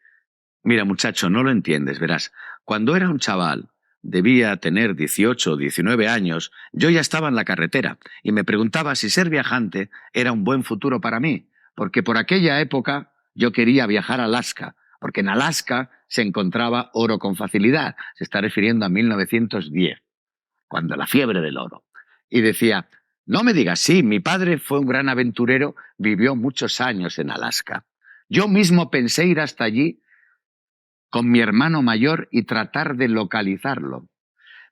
mira muchacho, no lo entiendes, verás, cuando era un chaval, debía tener 18 o 19 años, yo ya estaba en la carretera y me preguntaba si ser viajante era un buen futuro para mí, porque por aquella época yo quería viajar a Alaska, porque en Alaska se encontraba oro con facilidad. Se está refiriendo a 1910, cuando la fiebre del oro. Y decía, no me digas, sí, mi padre fue un gran aventurero, vivió muchos años en Alaska. Yo mismo pensé ir hasta allí con mi hermano mayor y tratar de localizarlo.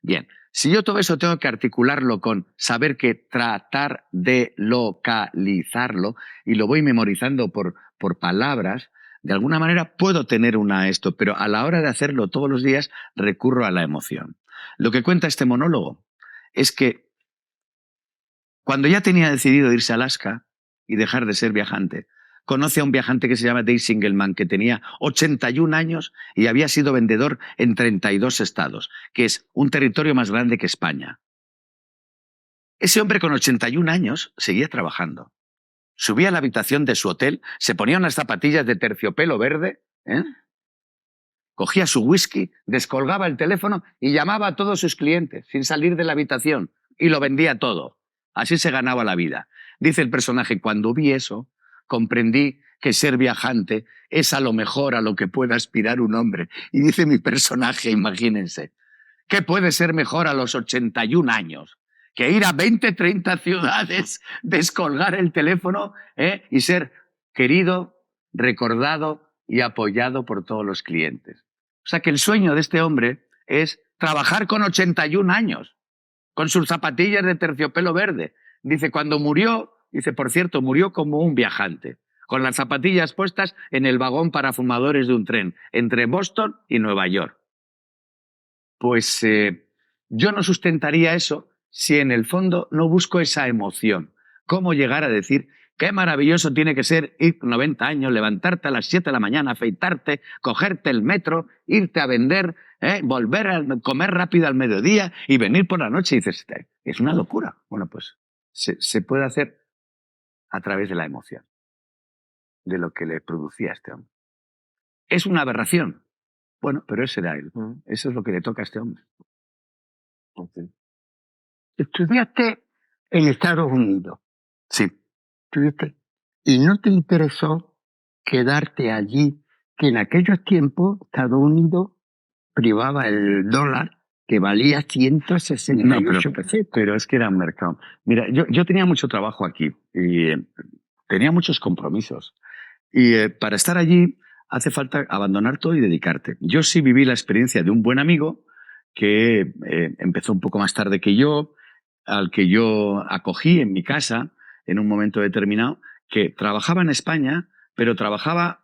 Bien, si yo todo eso tengo que articularlo con saber que tratar de localizarlo y lo voy memorizando por palabras, de alguna manera puedo tener esto, pero a la hora de hacerlo todos los días recurro a la emoción. Lo que cuenta este monólogo es que cuando ya tenía decidido irse a Alaska y dejar de ser viajante, conoce a un viajante que se llama Dave Singelman, que tenía 81 años y había sido vendedor en 32 estados, que es un territorio más grande que España. Ese hombre con 81 años seguía trabajando. Subía a la habitación de su hotel, se ponía unas zapatillas de terciopelo verde, cogía su whisky, descolgaba el teléfono y llamaba a todos sus clientes sin salir de la habitación y lo vendía todo. Así se ganaba la vida. Dice el personaje, cuando vi eso, comprendí que ser viajante es a lo mejor a lo que puede aspirar un hombre. Y dice mi personaje, imagínense, ¿qué puede ser mejor a los 81 años? Que ir a 20, 30 ciudades, descolgar el teléfono y ser querido, recordado y apoyado por todos los clientes. O sea que el sueño de este hombre es trabajar con 81 años, con sus zapatillas de terciopelo verde. Dice, cuando murió, dice, por cierto, murió como un viajante, con las zapatillas puestas en el vagón para fumadores de un tren, entre Boston y Nueva York. Pues yo no sustentaría eso si en el fondo no busco esa emoción. ¿Cómo llegar a decir qué maravilloso tiene que ser ir con 90 años, levantarte a las 7 de la mañana, afeitarte, cogerte el metro, irte a vender, volver a comer rápido al mediodía y venir por la noche? Y dices, es una locura. Bueno, pues se puede hacer a través de la emoción, de lo que le producía a este hombre. ¿Es una aberración? Bueno, pero ese era él. Eso es lo que le toca a este hombre. Okay. Estudiaste en Estados Unidos. Sí. Estudiaste. ¿Y no te interesó quedarte allí? Que en aquellos tiempos Estados Unidos privaba el dólar, que valía 168 pesetas. Pero es que era un mercado. Mira, yo tenía mucho trabajo aquí y tenía muchos compromisos. Y para estar allí hace falta abandonar todo y dedicarte. Yo sí viví la experiencia de un buen amigo que empezó un poco más tarde que yo, al que yo acogí en mi casa en un momento determinado, que trabajaba en España, pero trabajaba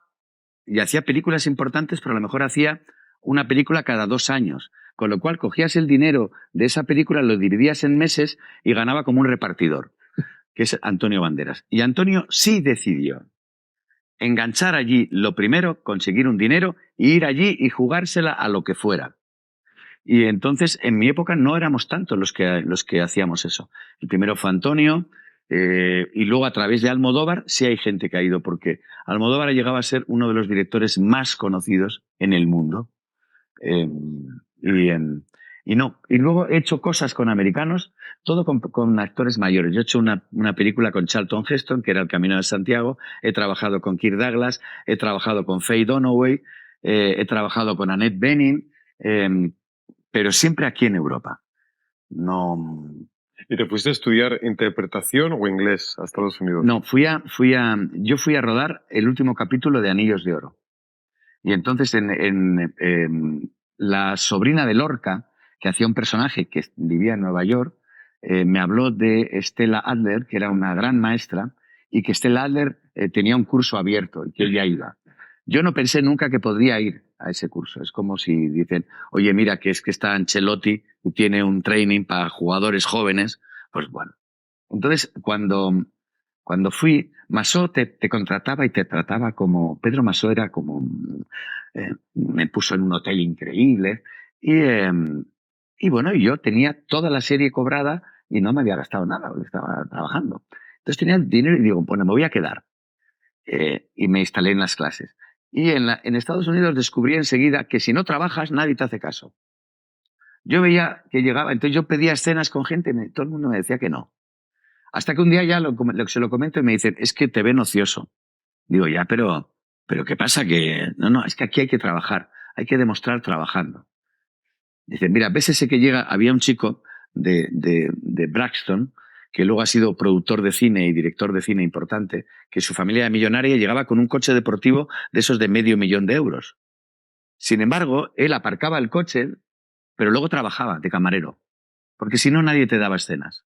y hacía películas importantes, pero a lo mejor hacía una película cada 2 años. Con lo cual cogías el dinero de esa película, lo dividías en meses y ganaba como un repartidor, que es Antonio Banderas. Y Antonio sí decidió enganchar allí lo primero, conseguir un dinero, e ir allí y jugársela a lo que fuera. Y entonces, en mi época, no éramos tantos los que hacíamos eso. El primero fue Antonio, y luego a través de Almodóvar sí hay gente que ha ido, porque Almodóvar ha llegado a ser uno de los directores más conocidos en el mundo. Y no. Y luego he hecho cosas con americanos, todo con actores mayores. Yo he hecho una película con Charlton Heston, que era El Camino de Santiago. He trabajado con Kirk Douglas, he trabajado con Faye Dunaway, he trabajado con Annette Bening, pero siempre aquí en Europa. No. ¿Y te fuiste a estudiar interpretación o inglés a Estados Unidos? No, yo fui a rodar el último capítulo de Anillos de Oro. Y entonces la sobrina de Lorca, que hacía un personaje que vivía en Nueva York, me habló de Stella Adler, que era una gran maestra, y que Stella Adler tenía un curso abierto y que ella iba. Yo no pensé nunca que podría ir a ese curso. Es como si dicen, oye, mira, que es que está Ancelotti y tiene un training para jugadores jóvenes. Pues bueno. Entonces, cuando fui, Masó te contrataba y te trataba como... Pedro Masó era como... me puso en un hotel increíble y bueno, yo tenía toda la serie cobrada y no me había gastado nada porque estaba trabajando. Entonces tenía el dinero y digo, bueno, me voy a quedar. Y me instalé en las clases. Y en Estados Unidos descubrí enseguida que si no trabajas nadie te hace caso. Yo veía que llegaba, entonces yo pedía escenas con gente y todo el mundo me decía que no. Hasta que un día ya se lo comento y me dicen, es que te ven ocioso. Digo, ya, pero ¿qué pasa? Que no, es que aquí hay que trabajar, hay que demostrar trabajando. Dicen, mira, ves ese que llega, había un chico de Braxton, que luego ha sido productor de cine y director de cine importante, que su familia era millonaria y llegaba con un coche deportivo de esos de €500,000. Sin embargo, él aparcaba el coche, pero luego trabajaba de camarero, porque si no nadie te daba escenas.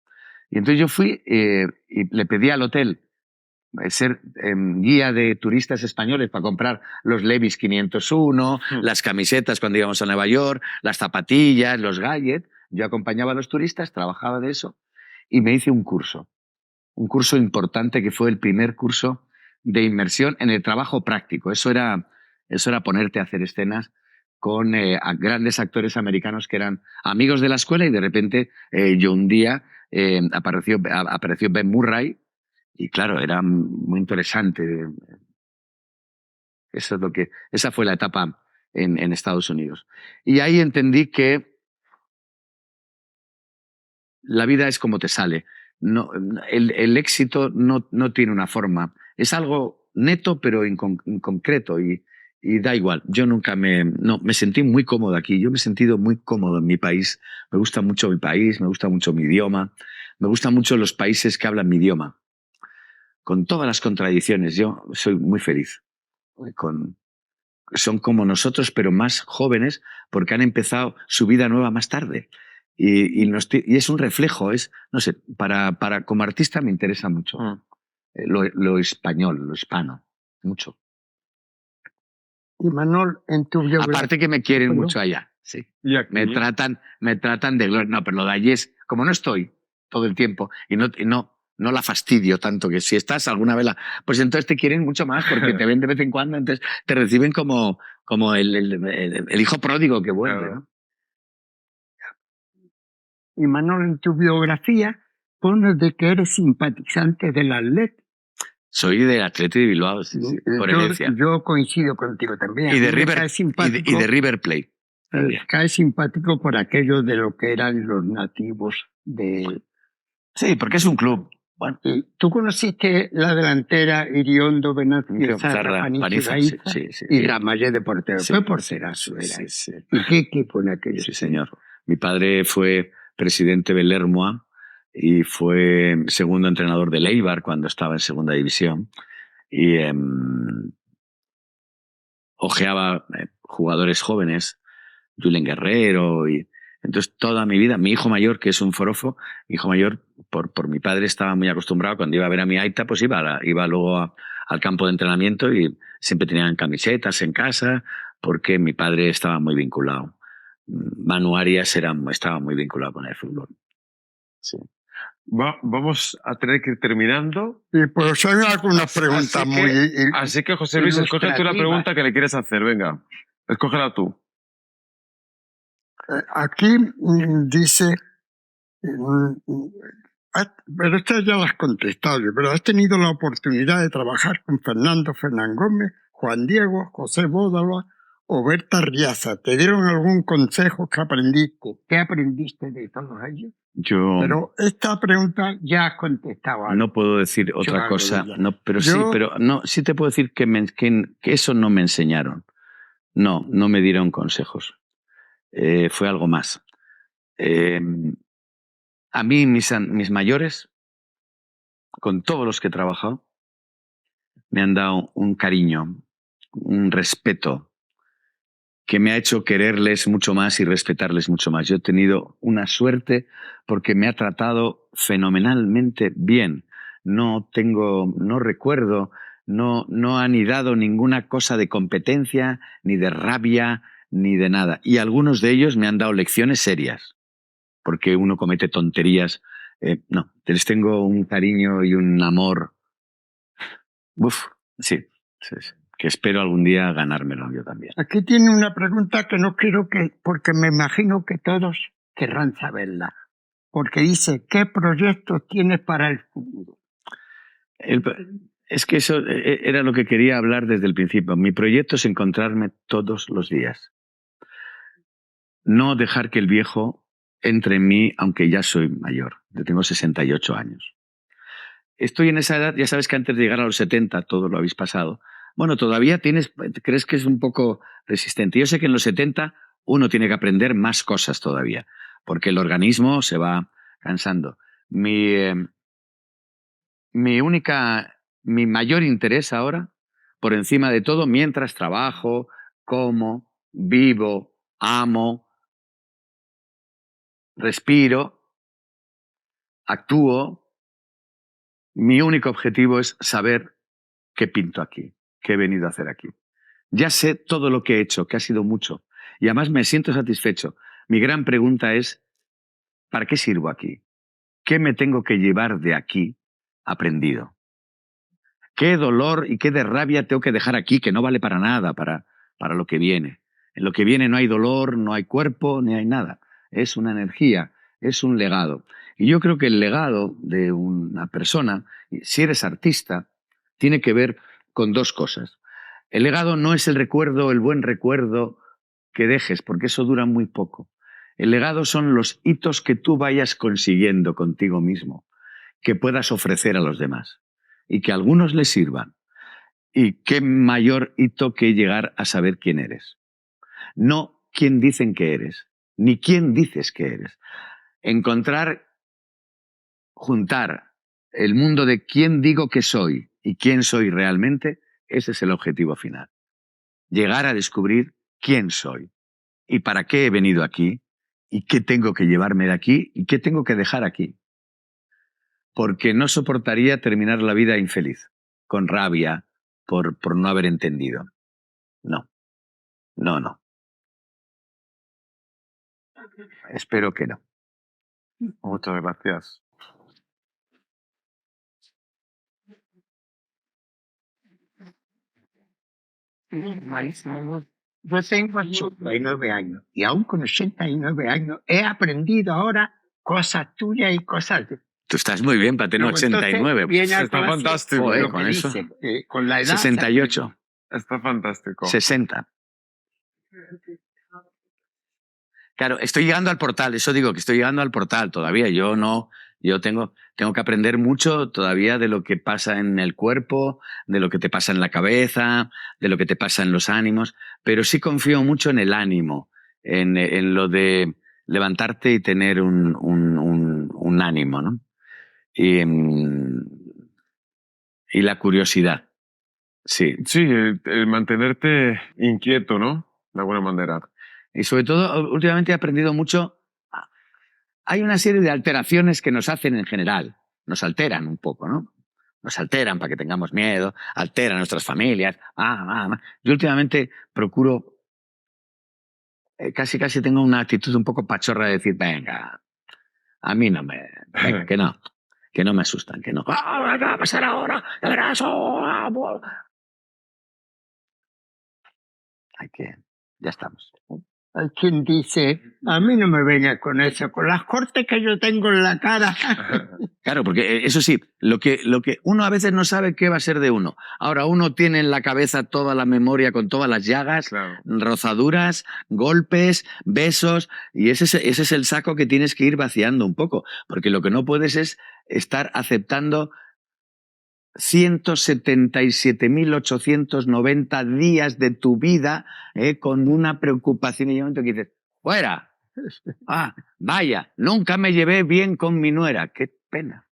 Y entonces yo fui y le pedí al hotel ser guía de turistas españoles para comprar los Levi's 501, las camisetas cuando íbamos a Nueva York, las zapatillas, los gadgets. Yo acompañaba a los turistas, trabajaba de eso y me hice un curso importante que fue el primer curso de inmersión en el trabajo práctico. Eso era ponerte a hacer escenas con a grandes actores americanos que eran amigos de la escuela y de repente yo un día apareció Ben Murray y claro, era muy interesante. Esa fue la etapa en Estados Unidos. Y ahí entendí que la vida es como te sale. No, el éxito no tiene una forma. Es algo neto pero inconcreto y da igual. Yo nunca me sentí muy cómodo aquí. Yo me he sentido muy cómodo en mi país. Me gusta mucho mi país, me gusta mucho mi idioma, me gustan mucho los países que hablan mi idioma. Con todas las contradicciones, yo soy muy feliz. Son como nosotros, pero más jóvenes, porque han empezado su vida nueva más tarde. Y es un reflejo, no sé, como artista me interesa mucho lo español, lo hispano, mucho. Y Manol, en tu biografía... Aparte que me quieren mucho allá, sí. Me tratan de gloria. No, pero lo de allí es, como no estoy todo el tiempo y no la fastidio tanto, que si estás alguna vez pues entonces te quieren mucho más porque te ven de vez en cuando, entonces te reciben como el hijo pródigo que vuelve, claro. ¿No? Y Manol, en tu biografía pones de que eres simpatizante del Athletic. Soy del Athletic de Bilbao, sí, por herencia. Yo coincido contigo también. Y de River Plate. Cae simpático por aquello de lo que eran los nativos de... Sí, porque es un club. Bueno, ¿Tú conociste la delantera Iriondo, Venancio, Zarra, Paniza, Paniza sí. y Ramayé de portero? Sí. Fue porterazo, era. Sí. ¿Y qué equipo en aquello? Sí, señor. Mi padre fue presidente del Lermoa y fue segundo entrenador del Eibar cuando estaba en segunda división. Y ojeaba jugadores jóvenes, Julen Guerrero, y entonces toda mi vida, mi hijo mayor, que es un forofo, mi hijo mayor, por mi padre estaba muy acostumbrado, cuando iba a ver a mi aita, pues iba luego al campo de entrenamiento y siempre tenían camisetas en casa, porque mi padre estaba muy vinculado. Manu Arias estaba muy vinculado con el fútbol. Sí. Vamos a tener que ir terminando. Y pues hay algunas preguntas Así que, José Luis, escoge tú la pregunta que le quieres hacer. Venga, escógela tú. Aquí dice, pero estas ya las has contestado, pero has tenido la oportunidad de trabajar con Fernando Fernán Gómez, Juan Diego, José Bódalo o Berta Riaza. ¿Te dieron algún consejo que aprendiste? ¿Qué aprendiste de todos ellos? Pero esta pregunta ya has contestado algo. No puedo decir otra cosa, no, pero sí te puedo decir que eso no me enseñaron. No me dieron consejos. Fue algo más. A mí, mis mayores, con todos los que he trabajado, me han dado un cariño, un respeto, que me ha hecho quererles mucho más y respetarles mucho más. Yo he tenido una suerte porque me ha tratado fenomenalmente bien. No recuerdo, no han dado ninguna cosa de competencia, ni de rabia, ni de nada. Y algunos de ellos me han dado lecciones serias, porque uno comete tonterías. No, les tengo un cariño y un amor. Sí. Que espero algún día ganármelo yo también. Aquí tiene una pregunta que no quiero porque me imagino que todos querrán saberla. Porque dice, ¿qué proyectos tienes para el futuro? Es que eso era lo que quería hablar desde el principio. Mi proyecto es encontrarme todos los días. No dejar que el viejo entre en mí, aunque ya soy mayor. Yo tengo 68 años. Estoy en esa edad, ya sabes que antes de llegar a los 70, todo lo habéis pasado. Bueno, todavía crees que es un poco resistente. Yo sé que en los 70 uno tiene que aprender más cosas todavía, porque el organismo se va cansando. Mi mayor interés ahora, por encima de todo, mientras trabajo, como, vivo, amo, respiro, actúo, mi único objetivo es saber qué pinto aquí, qué he venido a hacer aquí. Ya sé todo lo que he hecho, que ha sido mucho, y además me siento satisfecho. Mi gran pregunta es, ¿para qué sirvo aquí? ¿Qué me tengo que llevar de aquí aprendido? ¿Qué dolor y qué de rabia tengo que dejar aquí, que no vale para nada, para lo que viene? En lo que viene no hay dolor, no hay cuerpo, ni hay nada. Es una energía, es un legado. Y yo creo que el legado de una persona, si eres artista, tiene que ver con dos cosas. El legado no es el recuerdo, el buen recuerdo que dejes, porque eso dura muy poco. El legado son los hitos que tú vayas consiguiendo contigo mismo, que puedas ofrecer a los demás y que a algunos les sirvan. Y qué mayor hito que llegar a saber quién eres. No quién dicen que eres, ni quién dices que eres. Juntar el mundo de quién digo que soy y quién soy realmente, ese es el objetivo final. Llegar a descubrir quién soy y para qué he venido aquí y qué tengo que llevarme de aquí y qué tengo que dejar aquí. Porque no soportaría terminar la vida infeliz, con rabia, por no haber entendido. No. Espero que no. Muchas gracias. Yo tengo 89 años y aún con 89 años he aprendido ahora cosas tuyas y cosas de... Tú estás muy bien para tener 89. Está fantástico. Con eso. Con la edad 68. Está fantástico. 60. Claro, estoy llegando al portal, eso digo que estoy llegando al portal todavía. Yo Yo tengo que aprender mucho todavía de lo que pasa en el cuerpo, de lo que te pasa en la cabeza, de lo que te pasa en los ánimos, pero sí confío mucho en el ánimo, en lo de levantarte y tener un ánimo, ¿no? Y la curiosidad, sí. Sí, el mantenerte inquieto, ¿no? De alguna manera. Y sobre todo, últimamente he aprendido mucho. Hay una serie de alteraciones que nos hacen en general. Nos alteran un poco, ¿no? Nos alteran para que tengamos miedo, alteran nuestras familias. Yo últimamente procuro, casi tengo una actitud un poco pachorra de decir, venga, a mí no me... Venga, que no me asustan, que no. ¿Qué va a pasar ahora? Ya verás. Ya estamos. Hay quien dice, a mí no me venga con eso, con las cortes que yo tengo en la cara. Claro, porque eso sí, lo que uno a veces no sabe qué va a ser de uno. Ahora uno tiene en la cabeza toda la memoria con todas las llagas, Claro. rozaduras, golpes, besos, y ese es el saco que tienes que ir vaciando un poco, porque lo que no puedes es estar aceptando 177.890 días de tu vida con una preocupación, y hay un momento que dices, ¡fuera! Vaya, nunca me llevé bien con mi nuera. ¡Qué pena!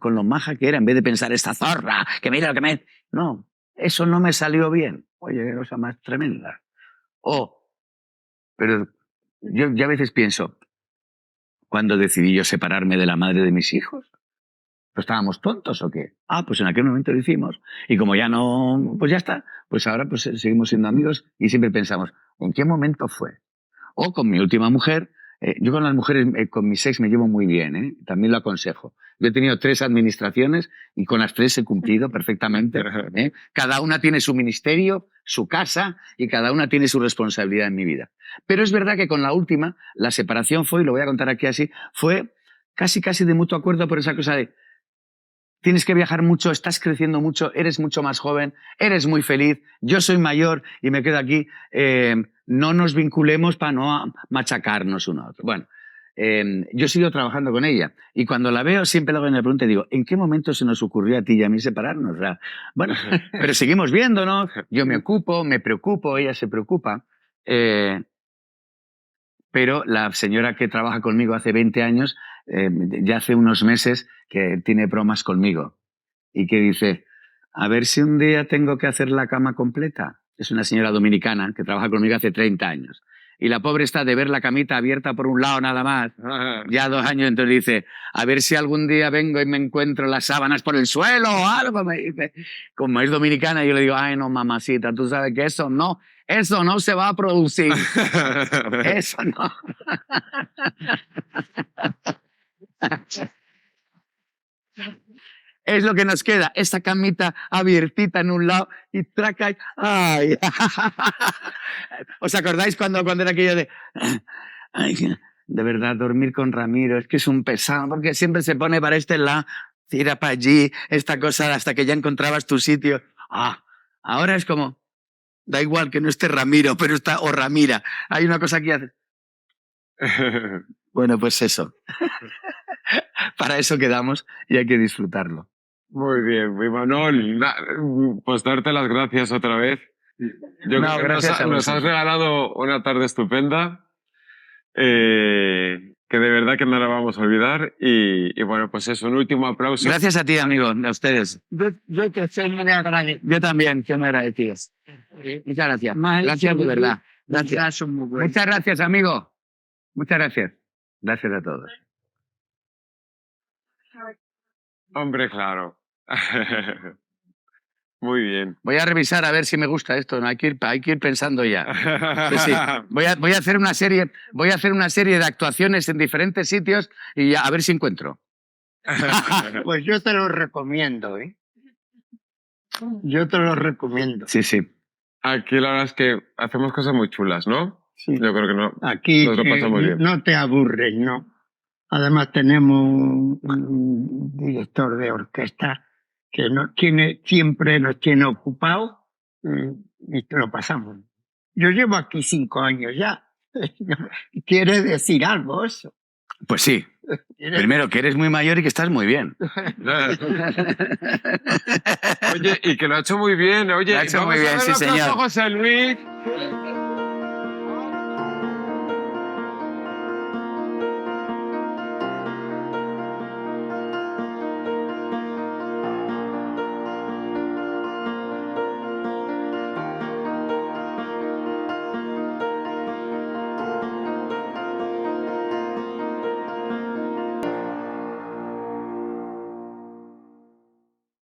Con lo maja que era, en vez de pensar, esta zorra, que mira lo que me... No, eso no me salió bien. Oye, qué cosa más tremenda. Pero yo a veces pienso, ¿cuándo decidí yo separarme de la madre de mis hijos? ¿Pues estábamos tontos o qué? Pues en aquel momento lo hicimos. Y como ya no, pues ya está. Pues ahora pues seguimos siendo amigos y siempre pensamos, ¿en qué momento fue? O con mi última mujer, yo con las mujeres, con mis ex me llevo muy bien, también lo aconsejo. Yo he tenido 3 administraciones y con las 3 he cumplido perfectamente. Cada una tiene su ministerio, su casa y cada una tiene su responsabilidad en mi vida. Pero es verdad que con la última, la separación fue, y lo voy a contar aquí así, fue casi de mutuo acuerdo por esa cosa de tienes que viajar mucho, estás creciendo mucho, eres mucho más joven, eres muy feliz, yo soy mayor y me quedo aquí, no nos vinculemos para no machacarnos uno a otro. Bueno, yo sigo trabajando con ella y cuando la veo siempre le hago una pregunta y digo, ¿en qué momento se nos ocurrió a ti y a mí separarnos? O sea, bueno, pero seguimos viéndonos, yo me ocupo, me preocupo, ella se preocupa. Pero la señora que trabaja conmigo hace 20 años, ya hace unos meses que tiene bromas conmigo y que dice, a ver si un día tengo que hacer la cama completa. Es una señora dominicana que trabaja conmigo hace 30 años. Y la pobre está de ver la camita abierta por un lado nada más, ya 2 años, entonces dice, a ver si algún día vengo y me encuentro las sábanas por el suelo o algo, me dice. Como es dominicana, yo le digo, ay no, mamacita, tú sabes que eso no se va a producir. Eso no. Es lo que nos queda, esta camita abiertita en un lado y traca. ¡Ay! ¿Os acordáis cuando era aquello de... Ay, de verdad, dormir con Ramiro es que es un pesado, porque siempre se pone para este lado, tira para allí, esta cosa hasta que ya encontrabas tu sitio. Ahora es como... Da igual que no esté Ramiro, pero está o Ramira. Hay una cosa que hace. Bueno, pues eso. Para eso quedamos y hay que disfrutarlo. Muy bien, Imanol. Pues darte las gracias otra vez. Yo creo que gracias nos has regalado una tarde estupenda. Que de verdad que no la vamos a olvidar. Y bueno, pues eso, un último aplauso. Gracias a ti, amigo, a ustedes. Yo que soy muy agradecido. Yo también, que me agradecidos. Muchas gracias. Gracias de verdad. Gracias. Muchas gracias, amigo. Muchas gracias. Gracias a todos. Hombre, claro. Muy bien. Voy a revisar a ver si me gusta esto. No, hay que ir pensando ya. Pues sí. Voy a hacer una serie de actuaciones en diferentes sitios y a ver si encuentro. Pues yo te lo recomiendo, Yo te lo recomiendo. Sí, sí. Aquí la verdad es que hacemos cosas muy chulas, ¿no? Sí. Yo creo que no. Aquí Nos lo pasamos bien. no te aburres, ¿no? Además tenemos un director de orquesta que siempre nos tiene ocupados y te lo pasamos. Yo llevo aquí 5 años ya. ¿Quiere decir algo eso? Pues sí, Primero, que eres muy mayor y que estás muy bien. Oye, y que lo ha hecho muy bien. Oye, Lo ha hecho vamos muy bien, a ver sí, un aplauso a señor. José Luis.